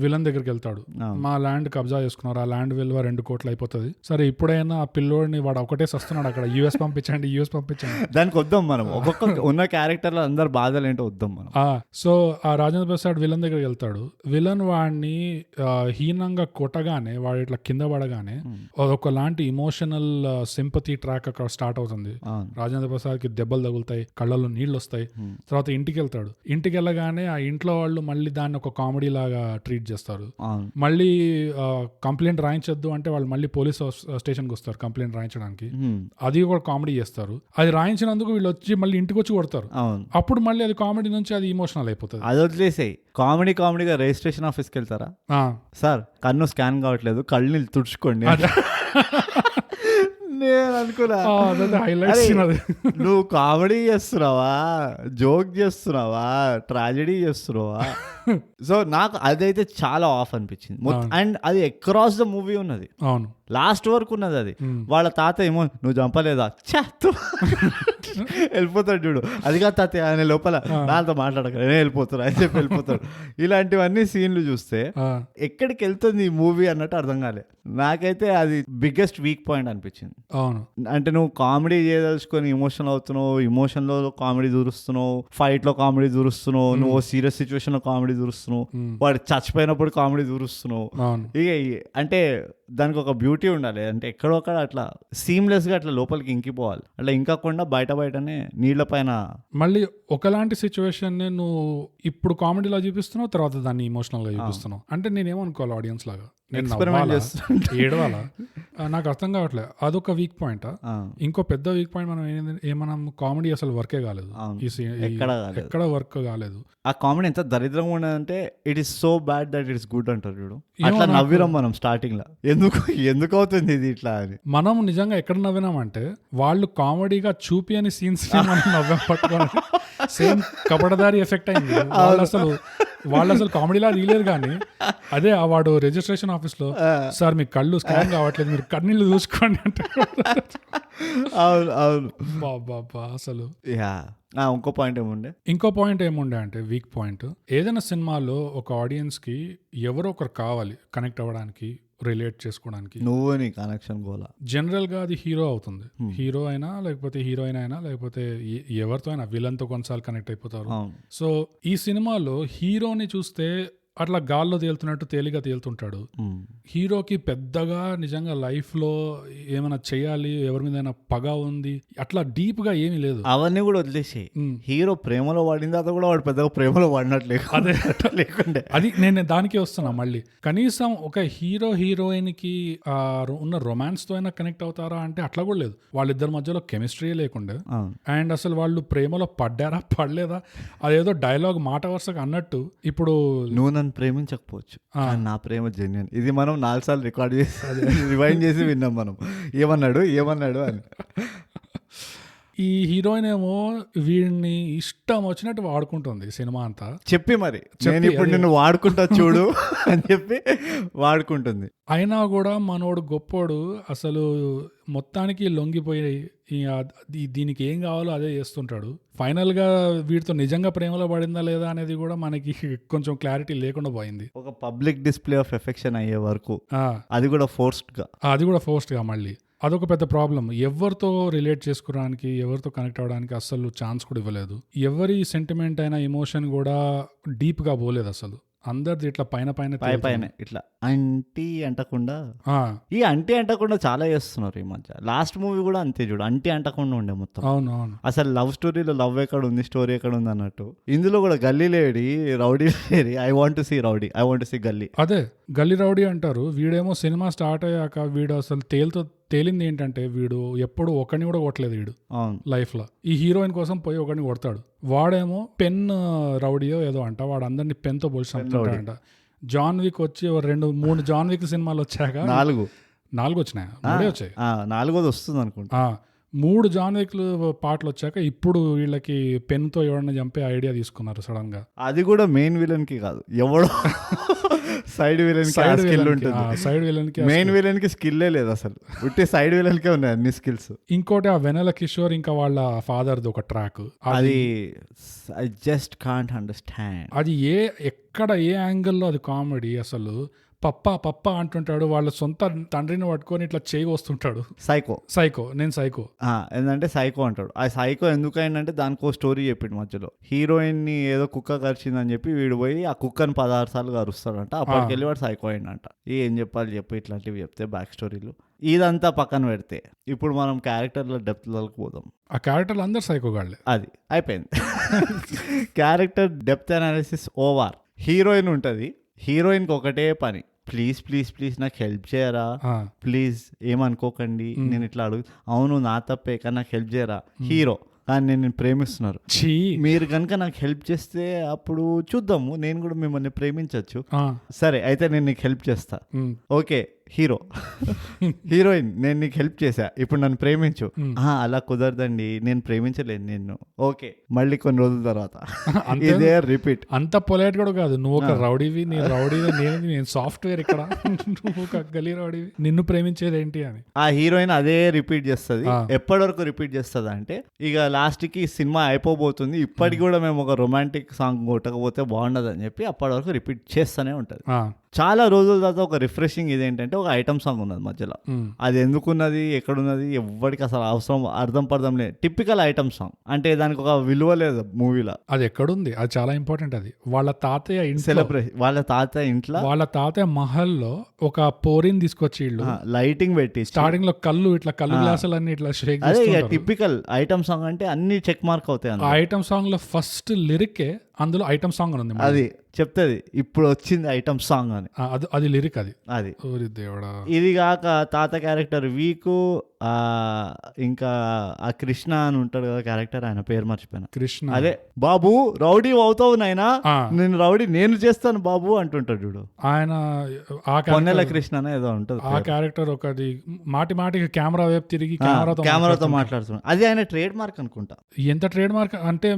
విలన్ దగ్గరికి వెళ్తాడు, మా ల్యాండ్ కబ్జా చేసుకున్నారు, ఆ ల్యాండ్ విలువ 2 కోట్లు అయిపోతుంది, సరే ఇప్పుడైనా ఆ పిల్లోడిని వాడు ఒకటే సస్తున్నాడు అక్కడ, యుఎస్ పంపించండి. దానికి వద్దాం మనం, ఒక్కొక్క ఉన్న క్యారెక్టర్ లో అందరు బాధలు ఏంటో వద్దాం మనం. సో ఆ రాజేంద్ర ప్రసాద్ విలన్ దగ్గరికి వెళ్తాడు, విలన్ వాడిని హీనంగా కొట్టగానే వాడు ఇట్లా కింద పడగానే ఒకలాంటి ఇమోషనల్ సింపతి ట్రాక్ అక్కడ స్టార్ట్ అవుతుంది. రాజేంద్ర ప్రసాద్ కి దెబ్బలు తగులుతాయి, కళ్ళల్లో నీళ్లు వస్తాయి. తర్వాత ఇంటికి వెళ్తాడు, ఇంటికి వెళ్ళగానే ఆ ఇంట్లో వాళ్ళు మళ్ళీ దాన్ని ఒక కామెడీ లాగా ట్రీట్ చేస్తారు. మళ్ళీ కంప్లైంట్ రాయించొద్దు అంటే వాళ్ళు మళ్ళీ పోలీస్ స్టేషన్ కి వస్తారు కంప్లైంట్ రాయించడానికి, అది కూడా కామెడీ చేస్తారు. అది రాయించినందుకు వీళ్ళు వచ్చి మళ్ళీ ఇంటికి వచ్చి కొడతారు, అప్పుడు మళ్ళీ అది కామెడీ నుంచి అది ఇమోషనల్ అయిపోతుంది. అది వదిలేసాయి, కామెడీగా రిజిస్ట్రేషన్ ఆఫీస్కి వెళ్తారా, సార్ కన్ను స్కాన్ కావట్లేదు కళ్ళు తుడుచుకోండి. నేను అనుకున్నా నువ్వు కామెడీ చేస్తున్నావా, జోక్ చేస్తున్నావా, ట్రాజెడీ చేస్తున్నావా. సో నాకు అదైతే చాలా ఆఫ్ అనిపించింది. అండ్ అది అక్రాస్ ద మూవీ ఉన్నది, అవును లాస్ట్ వరకు ఉన్నది. అది వాళ్ళ తాత ఏమో నువ్వు చంపలేదా వెళ్ళిపోతాడు చూడు, అది కాదు తాత ఆయన లోపల నాతో మాట్లాడక నేను వెళ్ళిపోతాడు అని చెప్పి వెళ్ళిపోతాడు. ఇలాంటివన్నీ సీన్లు చూస్తే ఎక్కడికి వెళ్తుంది ఈ మూవీ అన్నట్టు అర్థం కాలే నాకైతే. అది బిగ్గెస్ట్ వీక్ పాయింట్ అనిపించింది. అవును, అంటే నువ్వు కామెడీ చేయదలుచుకొని ఇమోషనల్ అవుతున్నావు, ఇమోషన్ లో కామెడీ దూరుస్తున్నావు, ఫైట్ లో కామెడీ దూరుస్తున్నావు, నువ్వు సీరియస్ సిచ్యువేషన్ లో కామెడీ దూరుస్తున్నావు, వాడు చచ్చిపోయినప్పుడు కామెడీ దూరుస్తున్నావు. ఇక అంటే దానికి ఒక బ్యూటీ ఉండాలి, అంటే ఎక్కడో అక్కడ అట్లా సీమ్లెస్ గా అట్లా లోపలికి ఇంకిపోవాలి, అట్లా ఇంకకుండా బయటనే నీళ్ల పైన. మళ్ళీ ఒకలాంటి సిచ్యువేషన్ నువ్వు ఇప్పుడు కామెడీలో చూపిస్తున్నావు, తర్వాత దాన్ని ఇమోషనల్ గా చూపిస్తున్నావు. అంటే నేనేమనుకోవాలి ఆడియన్స్ లాగా, ఏడవాలా నాకు అర్థం కావట్లేదు. అదొక వీక్ పాయింట్. ఇంకో పెద్ద వీక్ పాయింట్ మనం కామెడీ అసలు వర్కే కాలేదు, ఎక్కడ వర్క్ కాలేదు. ఆ కామెడీ ఎంత దరిద్రంగా ఉండదంటే it is so bad that it's good అంటారు చూడు, అట్లా నవ్వినాం మనం స్టార్టింగ్ లో. ఎందుకు అవుతుంది ఇది ఇట్లా అని మనం నిజంగా ఎక్కడ నవ్వినామంటే వాళ్ళు కామెడీగా చూపి అని సీన్స్ మనం నవ్వాం పట్టుకొని, సేమ్ కపటదారి ఎఫెక్ట్ అయింది. వాళ్ళు అసలు కామెడీలా తీయలేదు, కానీ అదే వాడు రిజిస్ట్రేషన్ ఆఫీస్ లో సార్ మీ కళ్ళు స్కాన్ కావట్లేదు మీరు కన్నీళ్ళు చూసుకోండి అంటే. అవును బాబా అసలు. ఇంకో పాయింట్ ఏముండే అంటే వీక్ పాయింట్, ఏదైనా సినిమాలో ఒక ఆడియన్స్ కి ఎవరో ఒకరు కావాలి కనెక్ట్ అవ్వడానికి, రిలేట్ చేసుకోవడానికి. నువ్వు నీ కనెక్షన్ గోలా జనరల్ గా అది హీరో అవుతుంది, హీరో అయినా లేకపోతే హీరోయిన్ అయినా లేకపోతే ఎవరితో అయినా విలన్ తో కొన్నిసార్లు కనెక్ట్ అయిపోతారు. సో ఈ సినిమాలో హీరోని చూస్తే అట్లా గాల్లో తేలుతున్నట్టు తేలిగా తేలుతుంటాడు. హీరోకి పెద్దగా నిజంగా లైఫ్ లో ఏమైనా చేయాలి, ఎవరి మీద పగ ఉంది అట్లా డీప్ గా ఏమీ లేదు. అవన్నీ కూడా వదిలేసి హీరో ప్రేమలో వాడిన తర్వాత కూడా వాడు పెద్దగా ప్రేమలో వాడినట్లే అదే లేకుండే. అది నేను దానికే వస్తున్నా మళ్ళీ. కనీసం ఒక హీరో హీరోయిన్ కి ఉన్న రొమాన్స్ తో అయినా కనెక్ట్ అవుతారా అంటే అట్లా కూడా లేదు. వాళ్ళిద్దరి మధ్యలో కెమిస్ట్రీ లేకుండే. అండ్ అసలు వాళ్ళు ప్రేమలో పడ్డారా పడలేదా అదేదో డైలాగ్ మాట వరుసగా అన్నట్టు. ఇప్పుడు నువ్వు నన్ను ప్రేమించకపోవచ్చు, నా ప్రేమ జెన్యూన్. ఇది మనం 4 సార్లు రికార్డ్ చేసి రివైండ్ చేసి విన్నాం మనం, ఏమన్నాడు అని. ఈ హీరోయిన్ ఏమో వీడిని ఇష్టం వచ్చినట్టు వాడుకుంటుంది సినిమా అంతా. చెప్పి మరి నేను ఇప్పుడు నిన్ను వాడుకుంటా చూడు అని చెప్పి వాడుకుంటుంది. అయినా కూడా మనోడు గొప్పోడు అసలు మొత్తానికి లొంగిపోయి దీనికి ఏం కావాలో అదే చేస్తుంటాడు. ఫైనల్ గా వీటితో నిజంగా ప్రేమలో పడిందా లేదా అనేది కూడా మనకి కొంచెం క్లారిటీ లేకుండా పోయింది. ఒక పబ్లిక్ డిస్ప్లే ఆఫ్ ఎఫెక్షన్ అయ్యే వరకు అది కూడా ఫోర్స్డ్ గా మళ్ళీ అదొక పెద్ద ప్రాబ్లం. ఎవరితో రిలేట్ చేసుకోవడానికి, ఎవరితో కనెక్ట్ అవ్వడానికి అసలు ఛాన్స్ కూడా ఇవ్వలేదు. ఎవరి సెంటిమెంట్ అయినా ఎమోషన్ కూడా డీప్ గా పోలేదు అసలు. అందరిది ఇట్లా పైన ఇట్లా అంటకుండా ఈ అంటకుండా చాలా చేస్తున్నారు ఈ మధ్య. లాస్ట్ మూవీ కూడా అంతే చూడు, అంటకుండా ఉండే మొత్తం. అవును అసలు లవ్ స్టోరీలో లవ్ ఎక్కడ ఉంది, స్టోరీ ఎక్కడ ఉంది అన్నట్టు. ఇందులో కూడా galli lady, rowdy lady, I want to see galli. అదే గల్లీ రౌడీ అంటారు. వీడేమో సినిమా స్టార్ట్ అయ్యాక వీడు అసలు తేలింది ఏంటంటే వీడు ఎప్పుడు ఒకరిని కూడా కొట్టలేదు వీడు లైఫ్ లో. ఈ హీరోయిన్ కోసం పోయి ఒకరిని కొడతాడు. వాడేమో పెన్ రౌడీయో ఏదో అంట, వాడు అందరినీ పెన్ తో పోల్చి చంపుతాడంట. జాన్ విక్ వచ్చి 2-3 జాన్ విక్ సినిమాలు వచ్చాక 4 వచ్చినాయి, 3 వచ్చాయి, 4ది వస్తుంది అనుకుంటా. 3 జాన్ విక్ పాటలు వచ్చాక ఇప్పుడు వీళ్ళకి పెన్ తో ఎవడన్నా చంపే ఐడియా తీసుకున్నారు సడన్ గా. అది కూడా మెయిన్ విలన్ కి కాదు, ఎవడో సైడ్ విలన్ కి. మెయిన్ విలన్ కి స్కిల్లే లేదు అసలు, ఉట్టి సైడ్ విలన్ కే ఉన్నాయి అన్ని స్కిల్స్. ఇంకోటి ఆ వెనెల కిషోర్ ఇంకా వాళ్ళ ఫాదర్ ది ఒక ట్రాక్, అది ఐ జస్ట్ కాంట్ అండర్స్టాండ్. అది ఎక్కడ ఏ యాంగిల్లో అది కామెడీ అసలు. పప్ప అంటుంటాడు, వాళ్ళ సొంత తండ్రిని పట్టుకొని ఇట్లా చేయి వస్తుంటాడు. సైకో ఏంటంటే సైకో అంటాడు. ఆ సైకో ఎందుకైందంటే దానికో స్టోరీ చెప్పిండు మధ్యలో. హీరోయిన్ ని ఏదో కుక్క కరిచిందని చెప్పి వీడు పోయి ఆ కుక్కని 16 సార్లు కరుస్తాడంట. అప్పటికెళ్ళి వాడు సైకో అయిందంట. ఏం చెప్పాలి చెప్పు, ఇట్లాంటివి చెప్తే బ్యాక్ స్టోరీలు. ఇదంతా పక్కన పెడితే ఇప్పుడు మనం క్యారెక్టర్ల డెప్త్లకు పోదాం. ఆ క్యారెక్టర్లు అందరు సైకోగాళ్ళే. అది అయిపోయింది. Character depth analysis over. Heroine ఉంటుంది, హీరోయిన్కి ఒకటే పని, ప్లీజ్ నాకు హెల్ప్ చేయరా, ప్లీజ్ ఏమనుకోకండి నేను ఇట్లా అడుగు, అవును నా తప్పే కానీ నాకు హెల్ప్ చేయరా. హీరో కానీ నేను ప్రేమిస్తున్నారు, మీరు కనుక నాకు హెల్ప్ చేస్తే అప్పుడు చూద్దాము, నేను కూడా మిమ్మల్ని ప్రేమించవచ్చు. సరే అయితే నేను నీకు హెల్ప్ చేస్తా. ఓకే హీరోయిన్ నేను నీకు హెల్ప్ చేశా, ఇప్పుడు నన్ను ప్రేమించు. అలా కుదరదండి, నేను ప్రేమించలేను నిన్ను. ఓకే మళ్ళీ కొన్ని రోజుల తర్వాత ఇదే రిపీట్. అంత పొలైట్ కూడా కాదు, నువ్వు ఒక రౌడీవి, నేను సాఫ్ట్వేర్ ఇక్కడ, నువ్వు ఒక గలీ రౌడీవి, నిన్ను ప్రేమించేది ఏంటి అని ఆ హీరోయిన్ అదే రిపీట్ చేస్తుంది. ఎప్పటి వరకు రిపీట్ చేస్తుంది అంటే ఇక లాస్ట్ కి సినిమా అయిపోబోతుంది, ఇప్పటికి కూడా మేము ఒక రొమాంటిక్ సాంగ్ కొట్టకపోతే బాగుండదు అని చెప్పి అప్పటి వరకు రిపీట్ చేస్తూనే ఉంటది. చాలా రోజుల తర్వాత ఒక రిఫ్రెషింగ్ ఇదేంటంటే ఒక ఐటమ్ సాంగ్ ఉన్నది మధ్యలో. అది ఎందుకున్నది, ఎక్కడున్నది, ఎవరికి అసలు అర్థం పర్థం లేదు. టిపికల్ ఐటమ్ సాంగ్ అంటే దానికి ఒక విలువ లేదు మూవీలో. అది ఎక్కడుంది, అది చాలా ఇంపార్టెంట్. అది వాళ్ళ తాతయ్య సెలబ్రేషన్, వాళ్ళ తాతయ్య మహల్లో ఒక పోరిని తీసుకొచ్చి లైటింగ్ పెట్టి స్టార్టింగ్ లో కళ్ళు గ్లాసులు అన్ని ఇట్లా షేక్ చేస్తారు. టిపికల్ ఐటమ్ సాంగ్ అంటే అన్ని చెక్ మార్క్ అవుతాయి. ఆ ఐటమ్ సాంగ్ లో ఫస్ట్ లిరిక్ అందులో ఐటమ్ సాంగ్ ఉంది, అది చెప్తుంది ఇప్పుడు వచ్చింది ఐటమ్ సాంగ్ అని. అది లిరిక్ అది దేవుడా. ఇది కాక తాత క్యారెక్టర్ వీకు, ఇంకా ఆ కృష్ణ అని ఉంటాడు కదా క్యారెక్టర్, ఆయన పేరు మర్చిపోయినా. కృష్ణ అదే బాబు రౌడీ అవుతావు నాయనా, నేను రౌడీ నేను చేస్తాను బాబు అంటుంటాడు చూడు. ఆయన పొన్నెల కృష్ణ ఏదో ఉంటుంది. ఆ క్యారెక్టర్ ఒకటి మాటికి కెమెరా వైపు తిరిగి కెమెరాతో మాట్లాడుతున్నాడు. అది ఆయన ట్రేడ్ మార్క్ అనుకుంటా. ఎంత ట్రేడ్ మార్క్ అంటే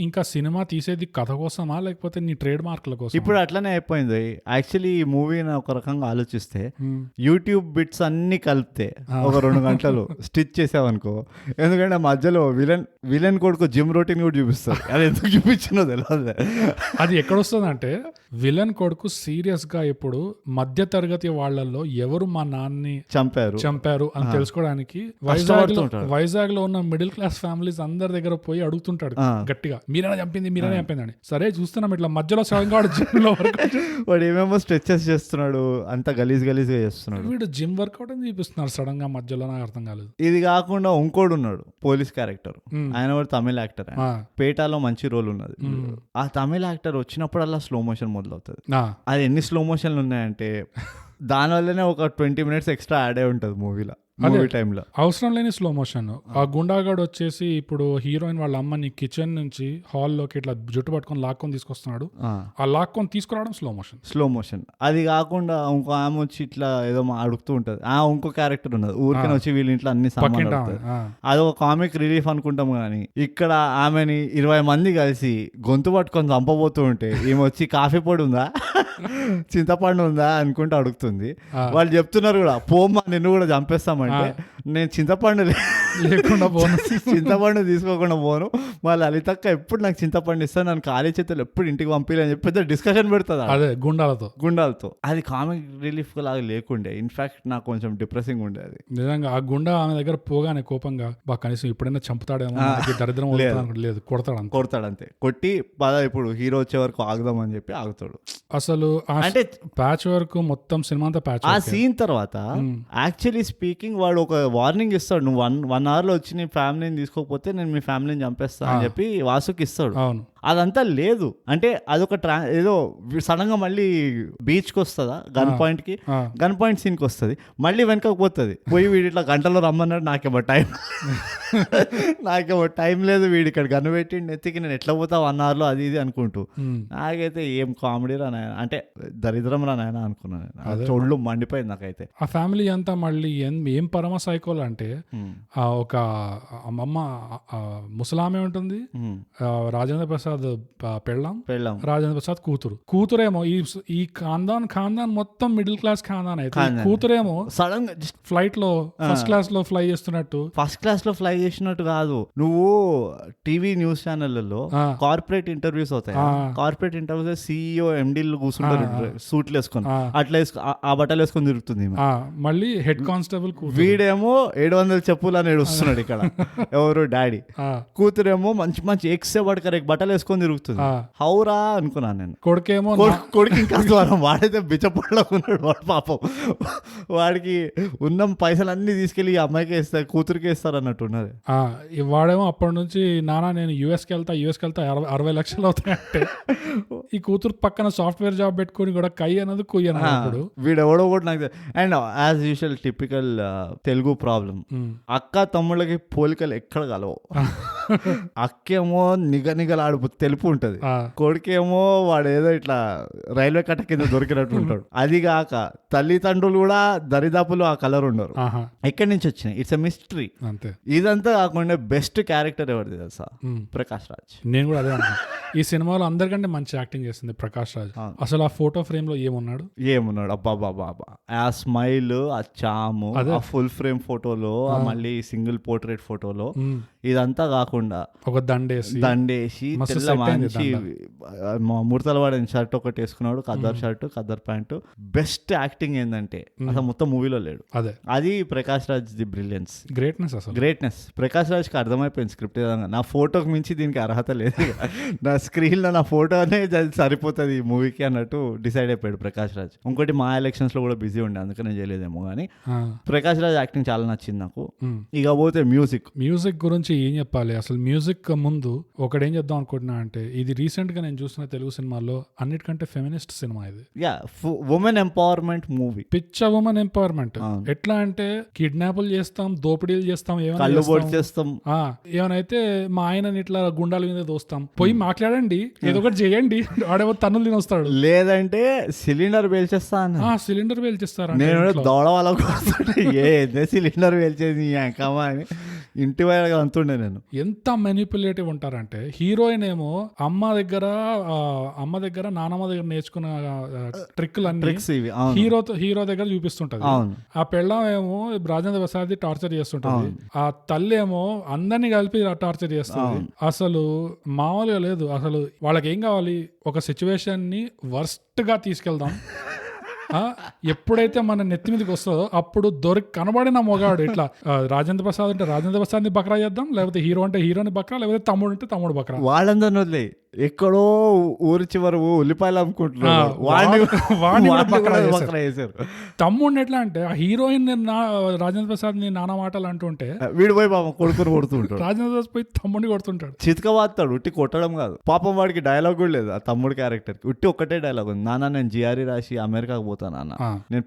ఇంకా సినిమా తీసేది కథ కోసమా లేకపోతే నీ ట్రేడ్ మార్క్ల కోసం? ఇప్పుడు అట్లనే అయిపోయింది. యాక్చువల్లీ ఈ మూవీని ఒక రకంగా ఆలోచిస్తే యూట్యూబ్ బిట్స్ అన్ని కలిపితే ఒక 2 గంటలు స్టిచ్ చేసావనుకో, ఎందుకంటే మధ్యలో విలన్ కొడుకు జిమ్ రొటీన్ కూడా చూపిస్తారు. అది ఎందుకు చూపించినో తెలియదు. అది ఎక్కడ వస్తుంది అంటే విలన్ కొడుకు సీరియస్ గా ఇప్పుడు మధ్య తరగతి వాళ్ళల్లో ఎవరు మా నాన్ని చంపారు అని తెలుసుకోవడానికి వైజాగ్ లో ఉన్న మిడిల్ క్లాస్ ఫ్యామిలీస్ అందరి దగ్గర పోయి అడుగుతుంటాడు గట్టిగా, మీరైనా చంపింది అని. సరే చూస్తున్నాం ఇట్లా మధ్యలో సడన్ గా జిమ్ లో వాడు ఏమేమో స్ట్రెచెస్ చేస్తున్నాడు, అంత గలీజ్ గా చేస్తున్నాడు. వీడు జిమ్ వర్కౌట్ అని చూపిస్తున్నారు సడన్ గా మధ్యలో, నాకు అర్థం కాలేదు. ఇది కాకుండా ఇంకోడు ఉన్నాడు పోలీస్ క్యారెక్టర్, ఆయన కూడా తమిళ యాక్టర్, పేటాలో మంచి రోల్ ఉన్నది. ఆ తమిళ యాక్టర్ వచ్చినప్పుడల్లా స్లో మోషన్ మొదలవుతుంది. అది ఎన్ని స్లో మోషన్లు ఉన్నాయంటే దానివల్లనే ఒక 20 minutes ఎక్స్ట్రా యాడ్ అయి ఉంటుంది మూవీలో. టైంలో అవసరం లేని స్లో మోషన్. ఆ గుండాగాడు వచ్చేసి ఇప్పుడు హీరోయిన్ వాళ్ళ అమ్మని కిచెన్ నుంచి హాల్లోకి ఇట్లా జుట్టు పట్టుకొని లాక్కొని తీసుకొస్తున్నాడు, ఆ లాక్కొని తీసుకురావడం స్లో మోషన్. అది కాకుండా ఇంకో ఆమె వచ్చి ఇట్లా ఏదో అడుగుతూ ఉంటది, ఇంకో క్యారెక్టర్ ఉన్నది ఊరికే వచ్చి వీళ్ళ ఇంట్లో అన్ని సామాన్లు, అది ఒక కామిక్ రిలీఫ్ అనుకుంటాం. కానీ ఇక్కడ ఆమెని 20 మంది కలిసి గొంతు పట్టుకొని చంపబోతూ ఉంటే ఈమె వచ్చి కాఫీ పొడి ఉందా చింతపండు ఉందా అనుకుంటూ అడుగుతుంది. వాళ్ళు చెప్తున్నారు కూడా, పోమ్మా నిన్ను కూడా చంపేస్తామంటే నేను చింతపండు లేకుండా పోను, చింతపండు తీసుకోకుండా పోను, మా లలితక్క ఎప్పుడు నాకు చింతపండు ఇస్తాను, నన్ను ఖాళీ చేతులు ఎప్పుడు ఇంటికి పంపించాలని చెప్పి పెద్ద డిస్కషన్ పెడుతుంది అదే గుండాలతో. అది కామిక్ రిలీఫ్ లాగా లేకుండే, ఇన్ఫాక్ట్ నాకు కొంచెం డిప్రెసింగ్ ఉండే. అది నిజంగా ఆ గుండా ఆమె దగ్గర పోగానే కోపంగా కనీసం ఇప్పుడైనా చంపుతాడేమో, దరిద్రం లేదు, కొడతాడు అంతే. కొట్టి పద ఇప్పుడు హీరో వచ్చే వరకు ఆగుదామని చెప్పి ఆగుతాడు. అసలు అంటే ప్యాచ్ వరకు మొత్తం సినిమా అంతా ప్యాచ్. ఆ సీన్ తర్వాత యాక్చువల్లీ స్పీకింగ్ వాడు ఒక వార్నింగ్ ఇస్తాడు, నువ్వు 1 hour లో వచ్చి నీ ఫ్యామిలీని తీసుకోకపోతే నేను మీ ఫ్యామిలీని చంపేస్తా అని చెప్పి వాసుకి ఇస్తాడు. అవును, అదంతా లేదు. అంటే అదొక ఏదో సడన్ గా మళ్ళీ బీచ్కి వస్తుందా, గన్ పాయింట్ కి, గన్ పాయింట్ సీన్కి వస్తుంది, మళ్ళీ వెనకకు పోతుంది, పోయి వీడి ఇట్లా గంటలో రమ్మన్నాడు, నాకేమో టైం లేదు, వీడి ఇక్కడ గన్ పెట్టి నెత్తికి నేను ఎట్లా పోతా 1 hour లో అది ఇది అనుకుంటూ. నాకైతే ఏం కామెడీ రా నాయన, అంటే దరిద్రం రా నాయన అనుకున్నాను. చోళ్ళు మండిపోయింది నాకైతే. ఆ ఫ్యామిలీ అంతా మళ్ళీ ఏం పరమ సైకోల్ అంటే ఒక అమ్మ ముసలామే ఉంటుంది, రాజేంద్ర ప్రసాద్ పెళ్ళాం, రాజేంద్ర ప్రసాద్ కూతురేమో ఈ ఖాందాన్ మొత్తం మిడిల్ క్లాస్ ఖాందాన్ అయితే, కూతురేమో సడన్ గా ఫ్లైట్ లో ఫస్ట్ క్లాస్ లో ఫ్లై చేసినట్టు కాదు. నువ్వు టీవీ న్యూస్ ఛానళ్లలో కార్పొరేట్ ఇంటర్వ్యూస్ అవుతాయి, కార్పొరేట్ ఇంటర్వ్యూస్ CEO MDలు కూర్చుంటారు సూట్లు వేసుకొని, అట్లా ఆ బట్టలు వేసుకొని తిరుగుతుంది. మళ్ళీ హెడ్ కానిస్టేబుల్ వీడేమో 700 చెప్పులు అని ఏడుస్తున్నాడు ఇక్కడ, ఎవరు డాడీ, కూతురేమో మంచి మంచి ఎక్సే పడకరెక్ట్ బట్టలు వేసుకొని తిరుగుతుంది. హౌరా అనుకున్నాను నేను. కొడుకు ఇంకా వాడైతే బిచ్చపడలోకి ఉన్నాడు వాడు, పాపం వాడికి ఉన్న పైసలు అన్ని తీసుకెళ్లి ఈ అమ్మాయికి వేస్తారు, కూతురికి వేస్తారు అన్నట్టు ఉన్నది. వాడేమో అప్పటి నుంచి నానా నేను యూఎస్కి వెళ్తా 60 లక్షలు అవుతాయంటే, ఈ కూతురు పక్కన సాఫ్ట్వేర్ జాబ్ పెట్టుకుని కూడా కై అన్నది కుయ్య అన్నప్పుడు వీడెవడో కూడా నాకు. And as usual typical Telugu problem, అక్క తమ్ముళ్ళకి పోలికలు ఎక్కడ కలవు. అక్కేమో నిగలాడు తెలుపు ఉంటది, కొడుకేమో వాడు ఏదో ఇట్లా రైల్వే కట్ట కింద దొరికినట్టు ఉంటాడు. అది కాక తల్లిదండ్రులు కూడా దరిదాపులు ఆ కలర్ ఉండరు. ఎక్కడి నుంచి వచ్చినాయి, ఇట్స్ ఎ మిస్టరీ అంతే. ఇదంతా కాకుండా బెస్ట్ క్యారెక్టర్ ఎవరిది తెలుసా? ప్రకాష్ రాజ్. నేను కూడా అదే అనుకున్నాను, ఈ సినిమాలో అందరికంటే మంచి యాక్టింగ్ చేసింది ప్రకాష్ రాజ్. అసలు ఆ ఫోటో ఫ్రేమ్ లో ఏమున్నాడు అబ్బా బాబా, ఆ స్మైల్, ఆ చాము, ఆ ఫుల్ ఫ్రేమ్ ఫోటోలో, మళ్ళీ సింగిల్ పోర్ట్రేట్ ఫోటోలో, ఇదంతా కాకుండా ఒక దండేసి తెల్ల మంచి ముడతల వాడిన షర్ట్ ఒకటి వేసుకున్నాడు, khaddar shirt, khaddar pant. Best acting ఏంటంటే అసలు మొత్తం మూవీలో లేడు. అది Prakash Raj the brilliance, greatness. Prakash Raj కి అర్థమైపోయింది స్క్రిప్ట్ విధంగా, నా ఫోటోకి మించి దీనికి అర్హత లేదు, నా స్క్రీన్ లో నా ఫోటోనే సరిపోతుంది ఈ మూవీకి అన్నట్టు డిసైడ్ అయిపోయాడు ప్రకాష్ రాజ్. ఇంకోటి మా ఎలక్షన్స్ లో కూడా బిజీ ఉండే, అందుకనే చేయలేదేమో కానీ ప్రకాష్ రాజ్ యాక్టింగ్ చాలా నచ్చింది నాకు. ఇక పోతే మ్యూజిక్ గురించి ఏం చెప్పాలి? అసలు మ్యూజిక్ ముందు ఒకటేం చెప్దాం అనుకుంటున్నా అంటే, ఇది రీసెంట్ గా నేను చూసిన తెలుగు సినిమాలో అన్నిటికంటే ఫెమినిస్ట్ సినిమా ఇది. ఉమెన్ ఎంపవర్మెంట్ మూవీ, పిచ్చ ఉమెన్ ఎంపవర్మెంట్. ఎట్లా అంటే కిడ్నాపులు చేస్తాం, దోపిడీలు చేస్తాం, ఏమైనా మా ఆయనని ఇట్లా గుండాల మీద దోస్తాం, పోయి మాట్లాడండి, ఏదో ఒకటి చేయండి, ఆడేవో తన్నులు తినొస్తాడు, లేదంటే సిలిండర్ పేల్చేస్తా, సిలిండర్ పేల్చేస్తారు. నేను దౌడ వాళ్ళ సిలిండర్ పేల్చేది అని ఇంటి వైపు అంతుండే నేను. ఎంత మెనిపులేటివ్ ఉంటారంటే హీరోయిన్ ఏమో అమ్మ దగ్గర నానమ్మ దగ్గర నేర్చుకున్న ట్రిక్లన్నీ హీరో దగ్గర చూపిస్తుంటది. ఆ పెళ్ళం ఏమో రాజేంద్ర ప్రసాద్ టార్చర్ చేస్తుంటది, ఆ తల్లి ఏమో అందరినీ కలిపి టార్చర్ చేస్తుంది. అసలు మామూలుగా లేదు. అసలు వాళ్ళకి ఏం కావాలి, ఒక సిచ్యువేషన్ ని వర్స్ట్ గా తీసుకెళ్దాం, ఎప్పుడైతే మన నెత్తి మీదకి వస్తుందో అప్పుడు కనబడిన మొగాడు ఇట్లా రాజేంద్ర ప్రసాద్ అంటే రాజేంద్ర ప్రసాద్ ని బక్రా చేద్దాం, లేకపోతే హీరో అంటే హీరోని బక్రా, లేకపోతే తమ్ముడు అంటే తమ్ముడు బక్రా. వాళ్ళందరినీ వదిలే ఎక్కడో ఊరి చివరు ఉల్లిపాయలు అమ్ముకుంటున్నారు, తమ్ముడిని ఎట్లా అంటే ఆ హీరోయిన్ రాజేంద్ర ప్రసాద్ ని నానా మాటలు అంటుంటే వీడు పోయి పాపం కొడుకుని కొడుతుంటాడు, రాజేంద్ర ప్రసాద్ పోయి తమ్ముడిని కొడుతుంటాడు, చితకవాస్తాడు. ఉట్టి కొట్టడం కాదు పాపం, వాడికి డైలాగ్ కూడా లేదు ఆ తమ్ముడు క్యారెక్టర్ కి. ఉట్టి ఒక్కటే డైలాగ్ ఉంది, నాన్న నేను జిఆర్ఈ రాసి అమెరికాకు పోతాను అన్న, నేను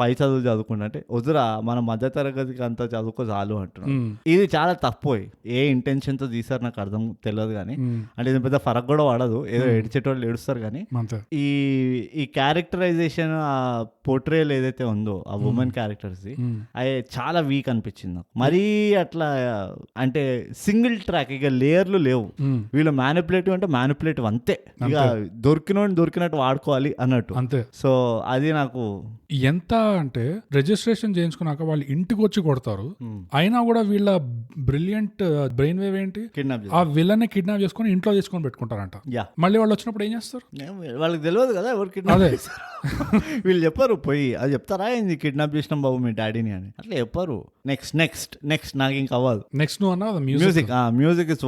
పై చదువు చదువుకుంటా అంటే వద్దురా మన మధ్య తరగతికి అంతా చదువుకో చాలు అంటున్నాను. ఇది చాలా తప్పు, ఏ ఇంటెన్షన్ తో తీసారు నాకు అర్థం తెలియదు కానీ, అంటే ఇది పెద్ద ఫరక్ కూడా వాడదు, ఏదో ఏడ్చేటోళ్ళు ఏడుస్తారు కానీ ఈ క్యారెక్టరైజేషన్ ఆ పోర్ట్రేల్ ఏదైతే ఉందో ఆ ఉమెన్ క్యారెక్టర్స్ అది చాలా వీక్ అనిపించింది నాకు. మరీ అట్లా అంటే సింగిల్ ట్రాక్, ఇక లేయర్లు లేవు. వీళ్ళు మ్యానిపులేటివ్ అంటే మ్యానిపులేటివ్ అంతే, ఇక దొరికినట్టు వాడుకోవాలి అన్నట్టు అంతే. సో అది నాకు ఎంత అంటే రిజిస్ట్రేషన్ చేయించుకున్నాక వాళ్ళు ఇంటికి వచ్చి కొడతారు, అయినా కూడా వీళ్ళ బ్రిలియంట్ బ్రెయిన్ వేవ్ ఏంటి, ఆ విలన్ కిడ్నాప్ చేసుకుని ఇంట్లో తీసుకొని పెట్టుకుంటారంట. మళ్ళీ వాళ్ళు వచ్చినప్పుడు ఏం చేస్తారు, వాళ్ళకి తెలియదు కదా ఎవరు కిడ్నాప్ చేస్తారు. వీళ్ళు చెప్పారు పోయి, అది చెప్తారా ఏంది కిడ్నాప్ చేసినాం బాబు మీ డాడీని అని, అట్లా చెప్పారు. నెక్స్ట్ నాకు ఇంకా అవ్వదు. నెక్స్ట్ నువ్వు అన్నా మ్యూజిక్ ఇస్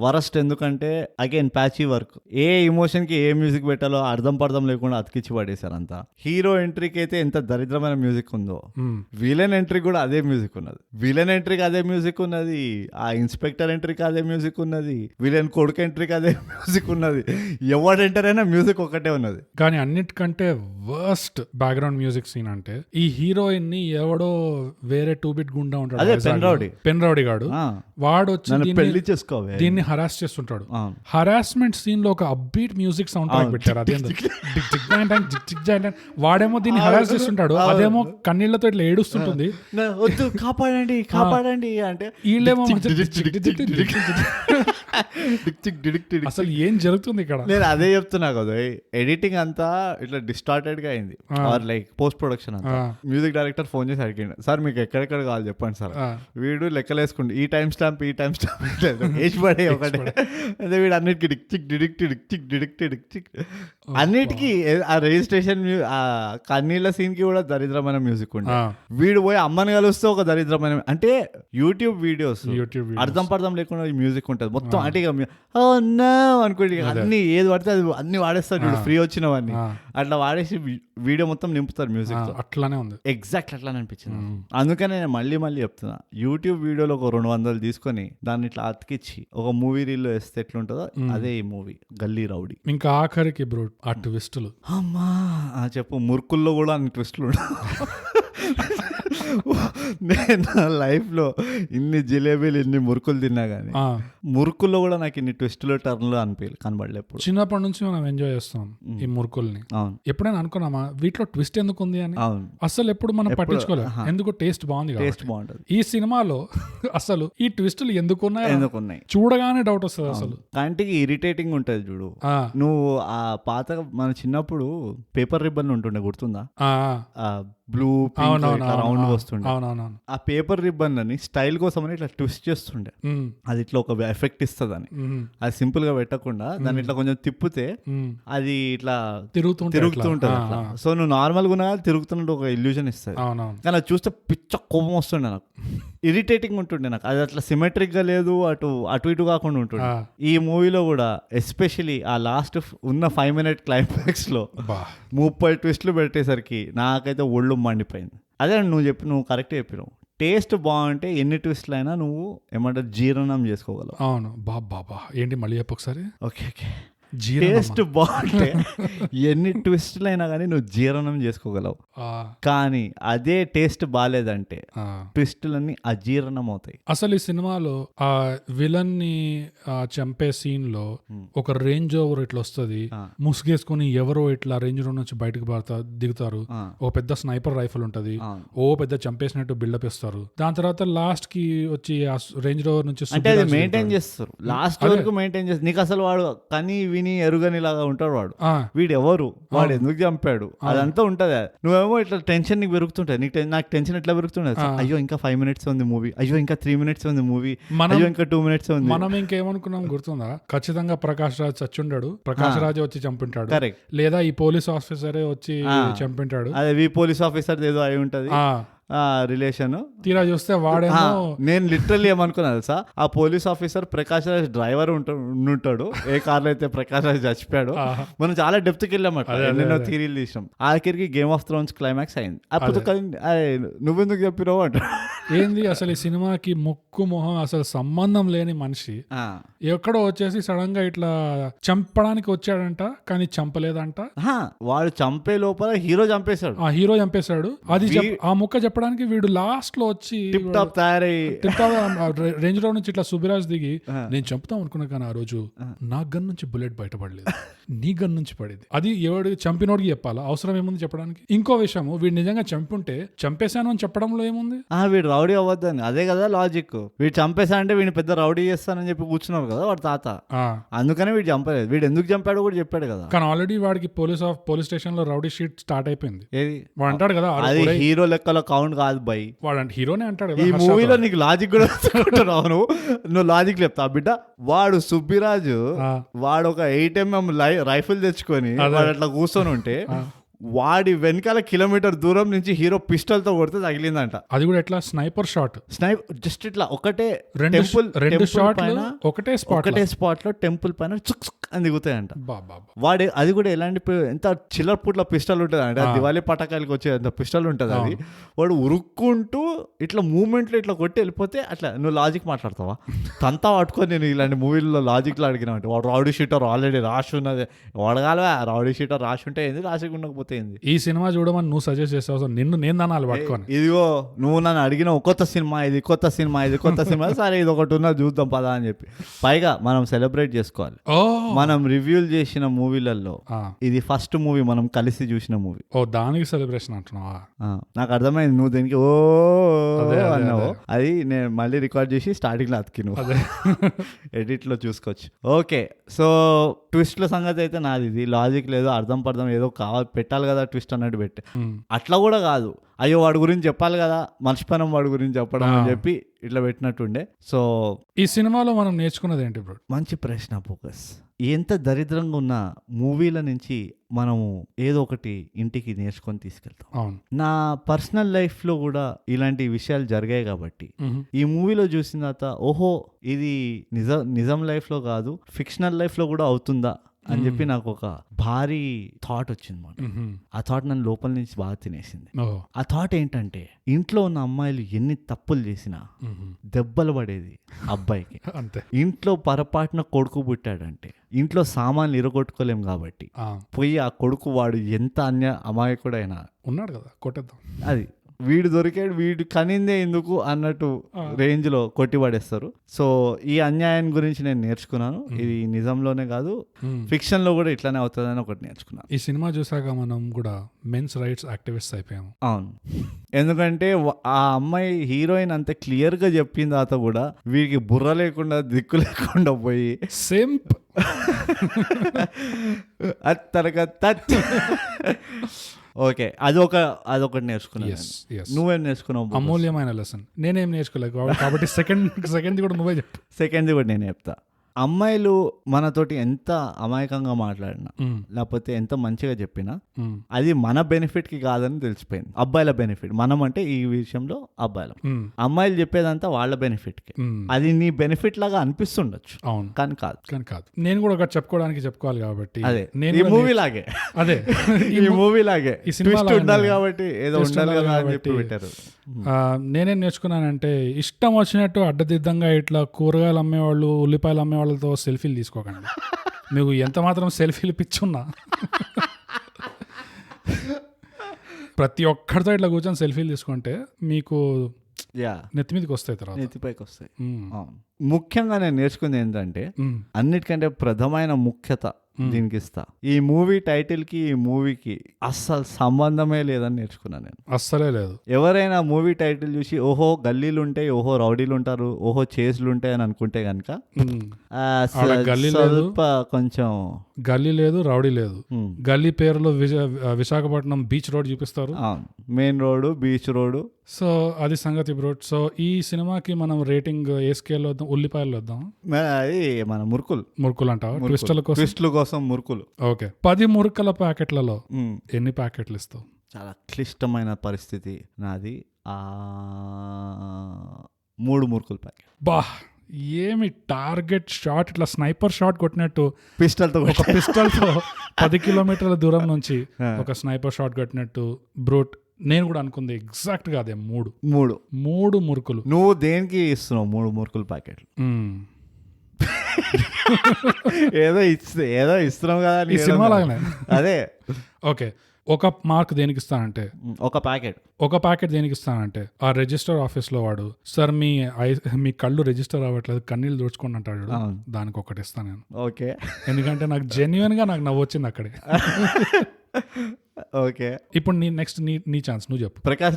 వరస్ట్ ఎందుకంటే అగైన్ ప్యాచీ వర్క్, ఏ ఎమోషన్ కి ఏ మ్యూజిక్ పెట్టాలో అర్థం పర్థం లేకుండా అతికిచ్చి పడేశారు అంతా. హీరో ఎంట్రీకి అయితే ఎంత దరిద్రమైన మ్యూజిక్ ఉందో, విలన్ ఎంట్రీ కూడా అదే మ్యూజిక్ ఉన్నది. విలన్ ఎంట్రీకి అదే మ్యూజిక్ ఉన్నది, ఆ ఇన్స్పెక్టర్ ఎంట్రీకి అదే మ్యూజిక్ ఉన్నది, విలన్ కొడుకు ఎంట్రీకి అదే మ్యూజిక్ ఉన్నది, ఎవడు ఎంటర్ అయినా మ్యూజిక్ ఒకటే ఉన్నది. కానీ అన్నిటికంటే వర్స్ట్ బ్యాక్గ్రౌండ్ మ్యూజిక్ సీన్ అంటే ఈ హీరోయిన్ ని ఎవడో వేరే 2-bit గుండా ఉంటాడు, పెన్ రౌడీ గాడు, వాడు వచ్చి పెళ్లి చేసుకోవాలి దీన్ని హరాస్ చేస్తుంటాడు. హరాస్మెంట్ సీన్ లో ఒక అప్బీట్ మ్యూజిక్ సౌండ్ ట్రాక్ పెట్టారు, అదే వాడేమో దీన్ని హరాస్ చేస్తుంటాడు, అదేమో కన్నీళ్లతో ఇట్లా ఏడుస్తుంటుంది, కాపాడండి కాపాడండి అంటే వీళ్ళేమో అసలు ఏం జరుగుతుంది ఇక్కడ. నేను అదే చెప్తున్నా కదా, ఎడిటింగ్ అంతా ఇట్లా డిస్టార్టెడ్ గా అయింది, ఆర్ లైక్ పోస్ట్ ప్రొడక్షన్ అంతా. మ్యూజిక్ డైరెక్టర్ ఫోన్ చేసి అడిగిండు, సార్ మీకు ఎక్కడెక్కడ కావాలి చెప్పండి సార్. వీడు లెక్కలేసుకుంటు ఈ టైం స్టాంప్ వేసి పడే ఒకటే, అదే వీడు అన్నిటికీ డిడిక్ట్ అన్నిటికీ ఆ రిజిస్ట్రేషన్ ఆ కన్నీళ్ళ సీన్ కి కూడా దరిద్రమైన మ్యూజిక్ ఉండే. వీడు పోయి అమ్మని కలిస్తే ఒక దరిద్రమైన, అంటే యూట్యూబ్ వీడియోస్ అర్థం పర్థం లేకుండా మ్యూజిక్ ఉంటుంది మొత్తం. అంటే ఇక అనుకోండి అన్ని ఏది పడితే అది అన్ని వాడేస్తారు చూడు, ఫ్రీ వచ్చినవన్నీ అట్లా వాడేసి వీడియో మొత్తం నింపుతారు మ్యూజిక్ తో. అట్లానే ఉంది, ఎగ్జాక్ట్ అట్లానే అనిపించింది. అందుకనే నేను మళ్ళీ చెప్తున్నా, యూట్యూబ్ వీడియోలో ఒక 200 తీసుకొని దాన్ని ఇట్లా అతికిచ్చి ఒక మూవీ రీల్ వేస్తే ఎట్లుంటుందో అదే ఈ మూవీ గల్లీ రౌడీ. ఇంకా ఆఖరికి బ్రో ఆ ట్విస్టులు, అమ్మా చెప్పు, మురుకుల్లో కూడా అన్ని ట్విస్టులు నేను లైఫ్ లో ఇన్ని జిలేబీలు ఇన్ని మురుకులు తిన్నా గానీ మురుకుల్లో కూడా నాకు ఇన్ని ట్విస్టులు టర్న్లు కనబడలేదు. చిన్నప్పటి నుంచి మనం ఎంజాయ్ చేస్తాం ఈ మురుకుల్ని. ఎప్పుడైనా అనుకున్నామా వీటిలో ట్విస్ట్ ఎందుకు ఉంది అని? అసలు ఎప్పుడు మనం పట్టించుకోలేదు, ఎందుకు టేస్ట్ బాగుంది. ఈ సినిమాలో అసలు ఈ ట్విస్టులు ఎందుకున్నాయి చూడగానే డౌట్ వస్తుంది. అసలు కంటికి ఇరిటేటింగ్ ఉంటది చూడు. నువ్వు ఆ పాత మన చిన్నప్పుడు పేపర్ రిబ్బన్ ఉంటుండే, గుర్తుందా? బ్లూ రౌండ్ వస్తుండే, ఆ పేపర్ రిబ్బన్ అని స్టైల్ కోసం అని ఇట్లా ట్విస్ట్ చేస్తుండే, అది ఇట్లా ఒక ఎఫెక్ట్ ఇస్తుందని. అది సింపుల్ గా పెట్టకుండా దాన్ని ఇట్లా కొంచెం తిప్పితే అది ఇట్లా తిరుగుతుంటది. సో నువ్వు నార్మల్ గా తిరుగుతున్నట్టు ఒక ఇల్యూజన్ ఇస్తుంది. కానీ అది చూస్తే పిచ్చ కోపం వస్తుండే నాకు, ఇరిటేటింగ్ ఉంటుండే నాకు. అది అట్లా సిమెట్రిక్ గా లేదు, అటు ఇటు కాకుండా ఉంటుండే. ఈ మూవీలో కూడా ఎస్పెషలీ ఆ లాస్ట్ ఉన్న 5 minute క్లైమాక్స్ లో 30 ట్విస్టులు పెట్టేసరికి నాకైతే ఒళ్ళు మండిపోయింది. అదే నువ్వు కరెక్ట్ చెప్పినావు, టేస్ట్ బాగుంటే ఎన్ని ట్విస్ట్లు అయినా నువ్వు ఏమంటారు జీర్ణం చేసుకోగలవు. అవును బాబా ఏంటి మళ్ళీ చెప్పు ఒకసారి. ఓకే టేస్ట్ బాగుంటే ఎన్ని ట్విస్టులు అయినా కానీ నువ్వు జీర్ణం చేసుకోగలవు. కానీ అదే టేస్ట్ బాగాలేదంటే ట్విస్టులన్నీ అజీర్ణం అవుతాయి. అసలు ఈ సినిమాలో ఆ విలన్ ని చంపే సీన్ లో ఒక రేంజ్ ఓవర్ ఇట్లా వస్తుంది, ముసుగేసుకుని ఎవరో ఇట్లా రేంజ్ రోడ్ నుంచి బయటకు దిగుతారు, ఒక పెద్ద స్నైపర్ రైఫిల్ ఉంటది, ఓ పెద్ద చంపేసినట్టు బిల్డప్ ఇస్తారు. దాని తర్వాత లాస్ట్ కి వచ్చి ఆ రేంజ్ రోవర్ నుంచి మెయింటైన్ చేస్తారు, లాస్ట్ వరకు మెయింటైన్ చేస్తారు. నీకు అసలు వాడు కని విని ఎరుగని లాగా ఉంటాడు వాడు, వీడు ఎవరు, వాడు ఎందుకు చంపాడు, అదంతా ఉంటది. నువ్వేమో ఇట్లా టెన్షన్ నీకు పెరుగుతుంటది. నాకు టెన్షన్ ఎట్లా పెరుగుతుంటది, అయ్యో ఇంకా 5 minutes ఉంది మూవీ, అయ్యో ఇంకా 3 minutes ఉంది మూవీ, అయ్యో ఇంకా 2 minutes ఉంది. మనం ఇంకేమనుకున్నాం గుర్తుందా, ఖచ్చితంగా ప్రకాష్ రాజ్ చచ్చుండాడు, ప్రకాష్ రాజ్ వచ్చి చంపింటాడు, లేదా ఈ పోలీస్ ఆఫీసరే వచ్చి చంపింటాడు, అదే పోలీస్ ఆఫీసర్ ఏదో అయి ఉంటది రిలేషన్. తీరా చూస్తే వాడేమో, నేను లిటరల్లీ ఏమనుకున్నా తెలుసా, ఆ police officer Prakash Raj driver ఉంటాడు, ఏ కార్లో అయితే ప్రకాష్ రాజ్ చచ్చిపోయాడు. మనం చాలా డెప్త్కి వెళ్ళామట, ఎన్నెన్నో థియరీలు తీసాం. ఆఖరికి గేమ్ ఆఫ్ థ్రోన్స్ క్లైమాక్స్ అయింది. అప్పుడు నువ్వెందుకు చెప్పినావు అంట. ఏంది అసలు ఈ సినిమాకి ముక్కు మొహం అసలు సంబంధం లేని మనిషి ఎక్కడో వచ్చేసి సడన్ గా ఇట్లా చంపడానికి వచ్చాడంట, కానీ చంపలేదంట. వాడు చంపే లోపల హీరో చంపేశాడు. అది ఆ ముక్క చెప్పడానికి వీడు లాస్ట్ లో వచ్చి టిప్ టాప్ తయారై రేంజ్ రోడ్ నుంచి ఇట్లా సుబిరాజ్ దిగి, నేను చంపుతాం అనుకున్నా కానీ ఆ రోజు నా గన్ నుంచి బుల్లెట్ బయటపడలేదు, నీ గన్ నుంచి పడేది. అది ఎవడు చంపినోడికి చెప్పాలా, అవసరం ఏముంది చెప్పడానికి. ఇంకో విషయము, వీడు నిజంగా చంపుంటే చంపేశాను అని చెప్పడంలో ఏముంది, వీడు రౌడీ అవ్వద్దని, అదే కదా లాజిక్. వీడు చంపేశా అంటే వీడిని పెద్ద రౌడీ చేస్తానని చెప్పి కూర్చున్నారు కదా వాడు తాత, అందుకనే వీడు చంపలేదు. వీడు ఎందుకు చంపాడు కూడా చెప్పాడు కదా. కానీ ఆల్రెడీ వాడికి పోలీస్ స్టేషన్ లో రౌడీ షీట్ స్టార్ట్ అయిపోయింది. వాడు అంటాడు కదా, అది హీరో లెక్కలో కౌంట్ కాదు బై, వాడు అంటే హీరోనే అంటాడు. ఈ మూవీలో నీకు లాజిక్ కూడా నువ్వు లాజిక్ చెప్తా బిడ్డ. వాడు సుబ్బిరాజు వాడు ఒక 8mm రైఫిల్ తెచ్చుకొని వాడు అట్లా కూర్చొని ఉంటే వాడి వెనకాల కిలోమీటర్ దూరం నుంచి హీరో పిస్టల్ తో కొడితే తగిలిందంట. అది కూడా ఎట్లా స్నైపర్ షాట్, జస్ట్ ఇట్లా ఒకటే రెండు షాట్ ఒకటే స్పాట్ లో టెంపుల్ పైన అని దిగుతాయంట. వాడు అది కూడా ఎలాంటి ఎంత చిల్లర పుట్ల పిస్టల్ ఉంటుంది అంటే, దివాళీ పటాకాయలకి వచ్చే అంత పిస్టల్ ఉంటుంది. అది వాడు ఉరుక్కుంటూ ఇట్లా మూమెంట్ లో ఇట్లా కొట్టి వెళ్ళిపోతే అట్లా నువ్వు లాజిక్ మాట్లాడతావా? తంతా పట్టుకొని నేను ఇలాంటి మూవీల్లో లాజిక్ లో అడిగినా అంటే, వాడు రౌడీ షీటర్ ఆల్రెడీ రాసి ఉన్నది, వాడగాలవా రౌడీ షీటర్ రాసి ఉంటే ఏంది, రాసి ఉండకపోతే ఏంది. ఈ సినిమా చూడమని నువ్వు సజెస్ట్ చేస్తావు, నేను దానాలు పట్టుకొని, ఇదిగో నువ్వు నన్ను అడిగిన కొత్త సినిమా ఇది కొత్త సినిమా సరే ఇది ఒకటి ఉన్నది చూద్దాం పదా అని చెప్పి. పైగా మనం సెలబ్రేట్ చేసుకోవాలి. మనం రివ్యూలు చేసిన మూవీలలో ఇది ఫస్ట్ మూవీ మనం కలిసి చూసిన మూవీ. దానికి సెలబ్రేషన్ అంటున్నావా? నాకు అర్థమైంది నువ్వు దీనికి ఓ అన్నావు. అది నేను మళ్ళీ రికార్డ్ చేసి స్టార్టింగ్ లో అతికి నువ్వు ఎడిట్ లో చూసుకోవచ్చు. ఓకే, సో ట్విస్ట్ల సంగతి అయితే నాది. ఇది లాజిక్ లేదు, అర్థం పర్థం ఏదో కావాలి పెట్టాలి కదా ట్విస్ట్ అన్నట్టు పెట్టి, అట్లా కూడా కాదు. అయ్యో వాడి గురించి చెప్పాలి కదా, మర్చిపోయినాం వాడి గురించి చెప్పడం అని చెప్పి ఇట్లా పెట్టినట్టుండే. సో ఈ సినిమాలో మనం నేర్చుకున్నది ఏంటి బ్రో? మంచి ప్రశ్న. ఫోకస్. ఎంత దరిద్రంగా ఉన్న మూవీల నుంచి మనము ఏదో ఒకటి ఇంటికి నేర్చుకొని తీసుకెళ్తాం. అవును, నా పర్సనల్ లైఫ్ లో కూడా ఇలాంటి విషయాలు జరిగాయి కాబట్టి ఈ మూవీలో చూసిన తర్వాత ఓహో ఇది నిజం లైఫ్ లో కాదు, ఫిక్షనల్ లైఫ్ లో కూడా అవుతుందా అని చెప్పి నాకు ఒక భారీ థాట్ వచ్చింది మాట. ఆ థాట్ నన్ను లోపల నుంచి బాగా తినేసింది. ఆ థాట్ ఏంటంటే, ఇంట్లో ఉన్న అమ్మాయిలు ఎన్ని తప్పులు చేసినా దెబ్బలు పడేది అబ్బాయికి. అంతే. ఇంట్లో పొరపాటున కొడుకు పుట్టాడంటే ఇంట్లో సామాన్లు ఇరగొట్టుకోలేం కాబట్టి పోయి ఆ కొడుకు వాడు ఎంత అమాయకుడైనా ఉన్నాడు కదా కొట్టేద్దాం, అది వీడు దొరికాడు వీడు కనిందే ఎందుకు అన్నట్టు రేంజ్ లో కొట్టిపడేస్తారు. సో ఈ అన్యాయం గురించి నేను నేర్చుకున్నాను. ఇది నిజంలోనే కాదు, ఫిక్షన్ లో కూడా ఇట్లానే అవుతుందని ఒకటి నేర్చుకున్నాను. ఈ సినిమా చూసాక మనం కూడా మెన్స్ రైట్స్ యాక్టివిస్ట్ అయిపోయాము. అవును, ఎందుకంటే ఆ అమ్మాయి హీరోయిన్ అంత క్లియర్ గా చెప్పిన తర్వాత కూడా వీడికి బుర్ర లేకుండా దిక్కు లేకుండా పోయి సింప్ ఓకే అదొకటి నేర్చుకున్నాను. నువ్వేం నేర్చుకున్నావు? అమూల్యమైన లెసన్. నేనేం నేర్చుకోలేదు కాబట్టి సెకండ్ కూడా నువ్వే చెప్పు. సెకండ్ కూడా నేను చెప్తా. అమ్మాయిలు మనతోటి ఎంత అమాయకంగా మాట్లాడినా లేకపోతే ఎంత మంచిగా చెప్పినా అది మన బెనిఫిట్ కి కాదని తెలిసిపోయింది. అబ్బాయిల బెనిఫిట్, మనం అంటే ఈ విషయంలో అబ్బాయిల, అమ్మాయిలు చెప్పేదంతా వాళ్ళ బెనిఫిట్ కి. అది నీ బెనిఫిట్ లాగా అనిపిస్తుండొచ్చు, అవును, కానీ కాదు. నేను కూడా ఒకటి చెప్పుకోవాలి కాబట్టి అదే ఈ మూవీ లాగే, అదే ఈ మూవీ లాగే ఈ సినిమా ఉండాలి కాబట్టి ఏదో ఉండాలి కదా అని చెప్పి పెట్టారు. నేనేం నేర్చుకున్నానంటే, ఇష్టం వచ్చినట్టు అడ్డదిద్దంగా ఇట్లా కూరగాయలు అమ్మేవాళ్ళు, ఉల్లిపాయలు అమ్మేవాళ్ళతో సెల్ఫీలు తీసుకోకండి. మీకు ఎంత మాత్రం సెల్ఫీలు పిచ్చున్నా ప్రతి ఒక్కరితో ఇట్లా కూర్చొని సెల్ఫీలు తీసుకుంటే మీకు నెత్తి మీదకి వస్తాయి, తర్వాత నెత్తిపైకి వస్తాయి. ముఖ్యంగా నేను నేర్చుకుంది ఏంటంటే అన్నిటికంటే ప్రధానమైన ముఖ్యత దీనికి ఇస్తా, ఈ మూవీ టైటిల్ కి ఈ మూవీకి అస్సలు సంబంధమే లేదని నేర్చుకున్నా నేను. అస్సలే లేదు. ఎవరైనా మూవీ టైటిల్ చూసి ఓహో గల్లీలు ఉంటాయి, ఓహో రౌడీలు ఉంటారు, ఓహో చేజ్లు ఉంటాయి అని అనుకుంటే గనక స్వల్ప కొంచెం గల్లీ లేదు, రౌడీ లేదు. గల్లీ పేరులో విశాఖపట్నం బీచ్ రోడ్ చూపిస్తారు, main road, beach road. So అది సంగతి బ్రో. సో ఈ సినిమాకి మనం రేటింగ్ ఏ స్కేల్ వద్దాం? ఉల్లిపాయలు వద్దాం. అది మన మురుకులు అంటావా? ట్విస్టుల కోసం మురుకులు. ఓకే, 10 మురుకుల ప్యాకెట్లలో ఎన్ని ప్యాకెట్లు ఇస్తావు? చాలా క్లిష్టమైన పరిస్థితి నాది. 3 మురుకుల ప్యాకెట్. బా, ఏమి టార్గెట్ షాట్, ఇట్లా స్నైపర్ షాట్ కొట్టినట్టు పిస్టల్తో 10 కిలోమీటర్ల దూరం నుంచి ఒక స్నైపర్ షాట్ కొట్టినట్టు బ్రూట్. నేను కూడా అనుకుంది ఎగ్జాక్ట్ గా అదే. 3 మురుకులు. నువ్వు దేనికి ఇస్తున్నావు 3 మురుకుల ప్యాకెట్లు? ఏదో ఇస్తున్నావు కదా ఈ సినిమా లాగానే. అదే. ఓకే, ఒక మార్క్ దేనికి ఇస్తానంటే, ఒక ప్యాకెట్ దేనికి ఇస్తానంటే, ఆ రిజిస్టర్ ఆఫీస్ లో వాడు సార్ మీ కళ్ళు రిజిస్టర్ అవ్వట్లేదు, కన్నీళ్ళు దోచుకోండి అంటాడు, దానికి ఒకటి ఇస్తాను నేను. ఓకే, ఎందుకంటే నాకు జెన్యున్ గా నాకు నవ్వు వచ్చింది అక్కడే. ఓకే, ఇప్పుడు నెక్స్ట్ నీ ఛాన్స్, నువ్వు చెప్పు. ప్రకాష్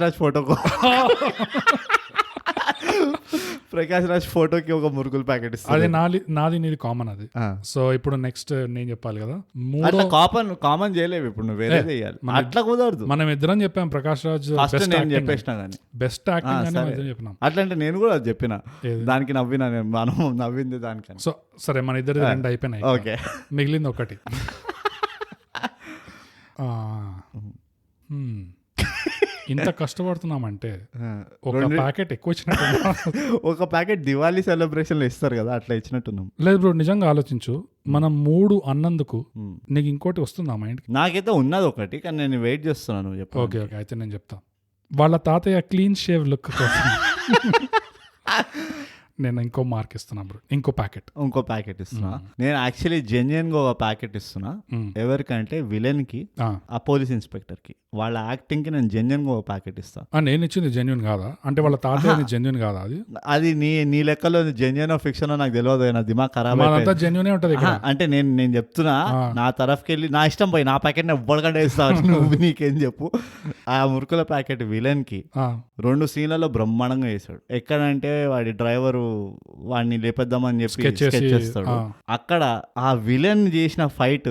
రాజ్ ఫోటోకి ఒక మురుకుల ప్యాకెట్ ఇస్తాను. అది నాది నీది కామన్ అది. సో ఇప్పుడు నెక్స్ట్ నేను చెప్పాలి కదా. కామన్ చేయలేవు, ఇప్పుడు నువ్వు వేరే చేయాలి. అట్లా కుదరదు. మనం ఇద్దరం చెప్పాం ప్రకాష్ రాజ్ చెప్పేసిన కానీ బెస్ట్ యాక్టింగ్ అని చెప్పినాం. అట్లా అంటే నేను కూడా చెప్పిన దానికి నవ్వినా, మనం నవ్వింది దానికని. సో సరే, మన ఇద్దరు 2 అయిపోయినాయి. ఓకే, మిగిలింది ఒకటి. ఇంత కష్టపడుతున్నామంటే ఒక ప్యాకెట్ ఎక్కువ ఇచ్చినట్టు. ఒక ప్యాకెట్ దివాళీ సెలబ్రేషన్ లో ఇస్తారు కదా, అట్లా ఇచ్చినట్టున్నాం. లేదు బ్రో, నిజంగా ఆలోచించు, మనం 3 అన్నందుకు నీకు ఇంకోటి వస్తుందా మైండ్? నాకైతే ఉన్నది ఒకటి, కానీ నేను వెయిట్ చేస్తున్నాను. ఓకే, అయితే నేను చెప్తా. వాళ్ళ తాతయ్య క్లీన్ షేవ్ లుక్ కోసం నేను ఇంకో మార్క్ ఇస్తున్నా బ్రో. ఇంకో ప్యాకెట్ ఇస్తున్నా. నేను యాక్చువల్లీ జెన్యున్ గా ఒక ప్యాకెట్ ఇస్తున్నా. ఎవరికంటే విలన్ కి, ఆ పోలీస్ ఇన్స్పెక్టర్ కి, వాళ్ళ యాక్టింగ్ కి నేను జెన్యున్ గా ఒక ప్యాకెట్ ఇస్తాను. నేను ఇచ్చింది జెన్యున్ కాదా అంటే వాళ్ళ తాతయ్య జెన్యున్ కాదా? అది నీ లెక్కలో జెన్యున్ ఫిక్షన్ నాకు తెలియదు, నా దిమాగ్ ఖరాబ్. జెన్యునే ఉంటది. అంటే నేను చెప్తున్నా, నా తరఫుకి వెళ్ళి నా ఇష్టం పోయి నా ప్యాకెట్ ఎవ్వడికంటే ఇస్తాను, నువ్వు నీకేం చెప్పు. ఆ మురుకుల ప్యాకెట్ విలన్ కి 2 సీన్లలో బ్రహ్మాండంగా వేసాడు. ఎక్కడంటే వాడి డ్రైవరు వాడిని లేపేద్దామని చెప్పి స్కెచ్ చేస్తాడు. అక్కడ ఆ విలన్ చేసిన ఫైట్,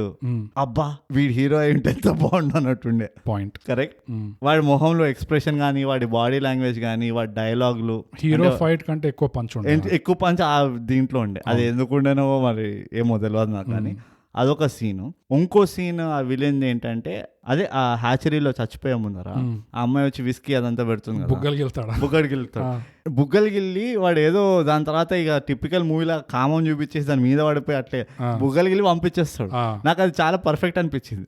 అబ్బా వీడి హీరో అయి ఉంటే ఎంత బాగుండు అన్నట్టుండే. Point correct. వాడి మొహంలో ఎక్స్ప్రెషన్ గానీ, వాడి బాడీ లాంగ్వేజ్ గానీ, వాడి డైలాగులు, హీరో ఫైట్ కంటే ఎక్కువ పంచ్ ఆ దీంట్లో ఉండే. అది ఎందుకుండేనో మరి ఏమో తెలియదు నాకు. కానీ అదొక సీను. ఇంకో సీన్ ఆ విలన్ ఏంటంటే, అదే ఆ హ్యాచరీలో చచ్చిపోయే ముందర ఆ అమ్మాయి వచ్చి విస్కీ అదంతా పెడుతుంది కదా, బుగ్గలు గిల్లి వాడు ఏదో దాని తర్వాత ఇక టిపికల్ మూవీలా కామం చూపించేసి దాని మీద పడిపోయి అట్లే బుగ్గలు గిల్లి పంపించేస్తాడు. నాకు అది చాలా పర్ఫెక్ట్ అనిపించింది.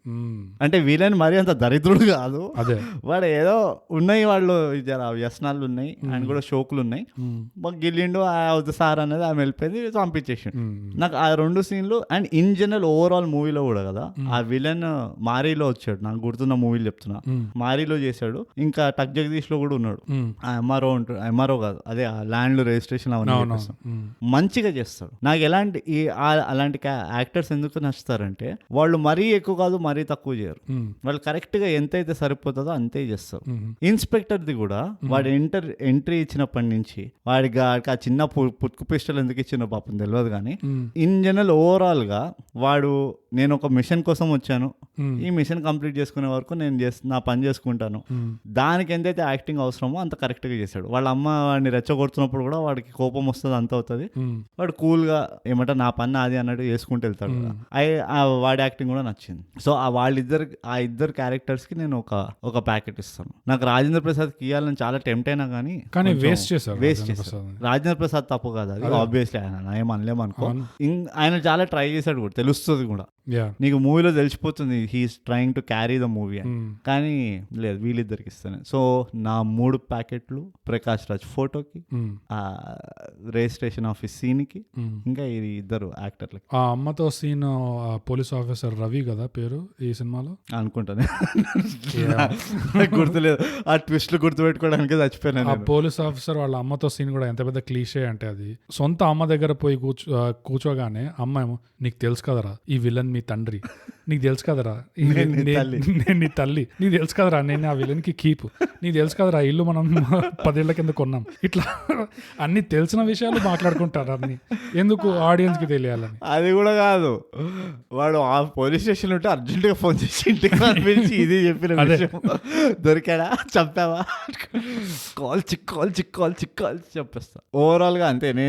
అంటే విలన్ మరి అంత దరిద్రుడు కాదు, వాడు ఏదో ఉన్నాయి, వాళ్ళు వ్యసనాలు ఉన్నాయి, ఆయన కూడా షోకులు ఉన్నాయి, గిల్లిండు అవుతుంది సార్ అనేది ఆమె వెళ్ళిపోయింది, పంపించేసాడు. నాకు ఆ 2 సీన్లు. అండ్ ఇన్ జనరల్ ఓవరాల్ మూవీలో కూడా కదా, ఆ విలన్ మారీలో వచ్చాడు, నాకు గుర్తున్న మూవీలు చెప్తున్నా. మారీలో చేశాడు, ఇంకా టక్ జగదీష్ లో కూడా ఉన్నాడు. ఎంఆర్ఓ కాదు, అదే ఆ ల్యాండ్ రిజిస్ట్రేషన్ అవన్నీ మంచిగా చేస్తాడు. నాకు అలాంటి యాక్టర్స్ ఎందుకు నచ్చుతారంటే, వాళ్ళు మరీ ఎక్కువ కాదు, మరీ తక్కువ చేయరు. వాళ్ళు కరెక్ట్ గా ఎంతైతే సరిపోతుందో అంతే చేస్తారు. ఇన్స్పెక్టర్ ది కూడా వాడు ఎంట్రీ ఇచ్చినప్పటి నుంచి వాడికి ఆ చిన్న పుట్టుకు పిస్టల్ ఎందుకు ఇచ్చిన పాపం తెలియదు, కానీ ఇన్ జనరల్ ఓవరాల్ గా వాడు, నేను ఒక మిషన్ కోసం వచ్చాను, ఈ మిషన్ కంప్లీట్ చేసుకునే వరకు నేను నా పని చేసుకుంటాను, దానికి ఎంతైతే యాక్టింగ్ అవసరమో అంత కరెక్ట్ గా చేశాడు. వాళ్ళ అమ్మ వాడిని రెచ్చగొడుతున్నప్పుడు కూడా వాడికి కోపం వస్తుంది, అంత అవుతుంది, వాడు కూల్ గా ఏమంటే నా పని అది అన్నట్టు చేసుకుంటూ వెళ్తాడు. వాడి యాక్టింగ్ కూడా నచ్చింది. సో ఆ ఇద్దరు క్యారెక్టర్స్ కి నేను ఒక ప్యాకెట్ ఇస్తాను. నాకు రాజేంద్ర ప్రసాద్ కి ఇవ్వాలని చాలా టెంప్ట్ అయినా కానీ వేస్ట్ చేశారు. రాజేంద్ర ప్రసాద్ తప్పు కాదు, అది ఆబ్వియస్లీ ఆయన ఏం అనలేమనుకో. ఆయన చాలా ట్రై చేశాడు కూడా, తెలుస్తుంది కూడా. నీకు మూవీలో తెలిసిపోతుంది he's trying to carry the movie అని. కానీ లేదు, వీళ్ళిద్దరికి ఇస్తాను. సో నా 3 ప్యాకెట్లు ప్రకాష్ రాజ్ ఫోటోకి, ఆ రిజిస్ట్రేషన్ ఆఫీస్ సీన్ కి, ఇంకా ఇది 2 యాక్టర్లకి. ఆ అమ్మతో సీన్ పోలీస్ ఆఫీసర్ రవి కదా పేరు ఈ సినిమాలో అనుకుంటాను, గుర్తులేదు. ఆ ట్విస్ట్లు గుర్తుపెట్టుకోవడానికి చచ్చిపోయినా. ఆ పోలీస్ ఆఫీసర్ వాళ్ళ అమ్మతో సీన్ కూడా ఎంత పెద్ద క్లీషే అంటే, అది సొంత అమ్మ దగ్గర పోయి కూర్చోగానే అమ్మ ఏమో, నీకు తెలుసు కదరా ఈ విలన్ మీ తండ్రి, నీకు తెలుసు కదరా నేను నీ తల్లి, నీకు తెలుసు కదరా నేను ఆ విలన్ కి కీపు, నీకు తెలుసు కదరా ఇల్లు మనం 10 ఏళ్ల కింద కొన్నాం. ఇట్లా అన్ని తెలిసిన విషయాలు మాట్లాడుకుంటారు, అన్ని ఎందుకు ఆడియన్స్ కి తెలియాలని. అది కూడా కాదు, వాడు ఆ పోలీస్ స్టేషన్ ఉంటే అర్జెంట్ గా ఫోన్ చేసి ఇంటికి పంపించి ఇది చెప్పిన విషయం, దొరికాడా చంపావా, కాల్ చిక్కాల్ చెప్పేస్తా. ఓవరాల్ గా అంతేనే,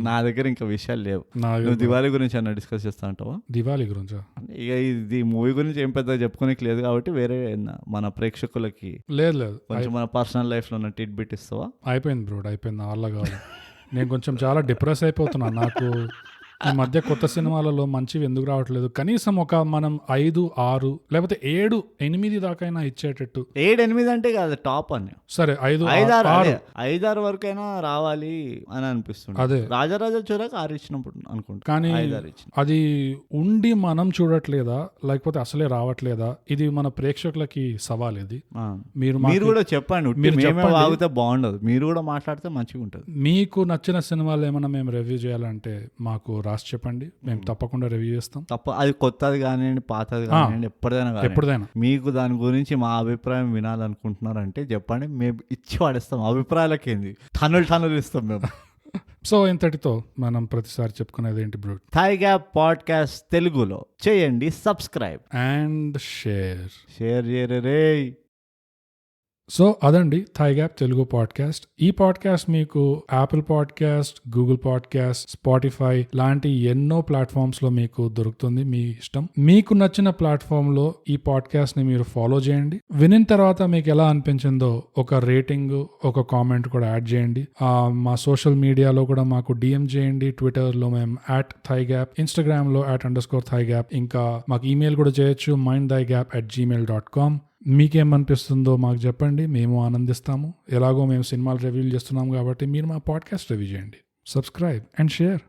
నా దగ్గర ఇంకా విషయాలు లేవు. నువ్వు దివాళీ గురించి అన్న డిస్కస్ చేస్తా అంటావా? దివాళీ గురించి ఇక ఇది మూవీ గురించి ఏం పెద్దగా చెప్పుకోనికి లేదు కాబట్టి వేరే మన ప్రేక్షకులకి లేదు కొంచెం మన పర్సనల్ లైఫ్ లో టిట్ బిట్ ఇస్తావా? అయిపోయింది బ్రో, అయిపోయింది. అలా కాదు, నేను కొంచెం చాలా డిప్రెస్ అయిపోతున్నా. నాకు ఈ మధ్య కొత్త సినిమాలలో మంచివి ఎందుకు రావట్లేదు? కనీసం ఒక మనం 5, 6 లేకపోతే 7, 8 దాకైనా ఇచ్చేటట్టు. 7, 8 అంటే కాదు టాప్ అని. సరే 5, 6 వరకైనా రావాలి అని అనిపిస్తుంది. అదే రాజరాజ చోరకు 6 ఇచ్చినప్పుడు అనుకుంటా. కానీ అది ఉండి మనం చూడట్లేదా, లేకపోతే అసలే రావట్లేదా? ఇది మన ప్రేక్షకులకి సవాల్. ఇది మీరు కూడా చెప్పండి, మీరు వాగితే బాగుండదు, మీరు కూడా మాట్లాడితే మంచిగా ఉంటుంది. మీకు నచ్చిన సినిమాలు ఏమైనా మేము రివ్యూ చేయాలంటే మాకు రాసి చెప్పండి, మేము తప్పకుండా రివ్యూ చేస్తాం. అది కొత్తది కానివ్వండి, పాతది కానివ్వండి, ఎప్పుడైనా మీకు దాని గురించి మా అభిప్రాయం వినాలనుకుంటున్నారంటే చెప్పండి, మేము ఇచ్చి వాడిస్తాం. అభిప్రాయాలకి ఏంది, టన్నులు ఇస్తాం మేము. సో ఇంతటితో మనం ప్రతిసారి చెప్పుకునేది ఏంటి బ్రో? థై గ్యాప్ పాడ్కాస్ట్ తెలుగులో చేయండి సబ్స్క్రైబ్ అండ్ షేర్ చేయరే. సో అదండి థై గ్యాప్ తెలుగు పాడ్కాస్ట్. ఈ పాడ్కాస్ట్ మీకు Apple podcast, Google podcast, Spotify లాంటి ఎన్నో ప్లాట్ఫామ్స్ లో మీకు దొరుకుతుంది. మీ ఇష్టం, మీకు నచ్చిన ప్లాట్ఫామ్ లో ఈ పాడ్కాస్ట్ ని మీరు ఫాలో చేయండి. వినిన తర్వాత మీకు ఎలా అనిపించిందో ఒక రేటింగ్, ఒక కామెంట్ కూడా యాడ్ చేయండి. మా సోషల్ మీడియాలో కూడా మాకు డిఎం చేయండి. ట్విట్టర్ లో మేము @thigap, ఇన్స్టాగ్రామ్ లో @_thigap, ఇంకా మాకు ఈమెయిల్ కూడా చేయొచ్చు mindthigap@gmail.com. మీకేమనిపిస్తుందో మాకు చెప్పండి, మేము ఆనందిస్తాము. ఎలాగో మేము సినిమాలు రివ్యూలు చేస్తున్నాము కాబట్టి మీరు మా పాడ్కాస్ట్ రివ్యూ చేయండి, సబ్స్క్రైబ్ అండ్ షేర్.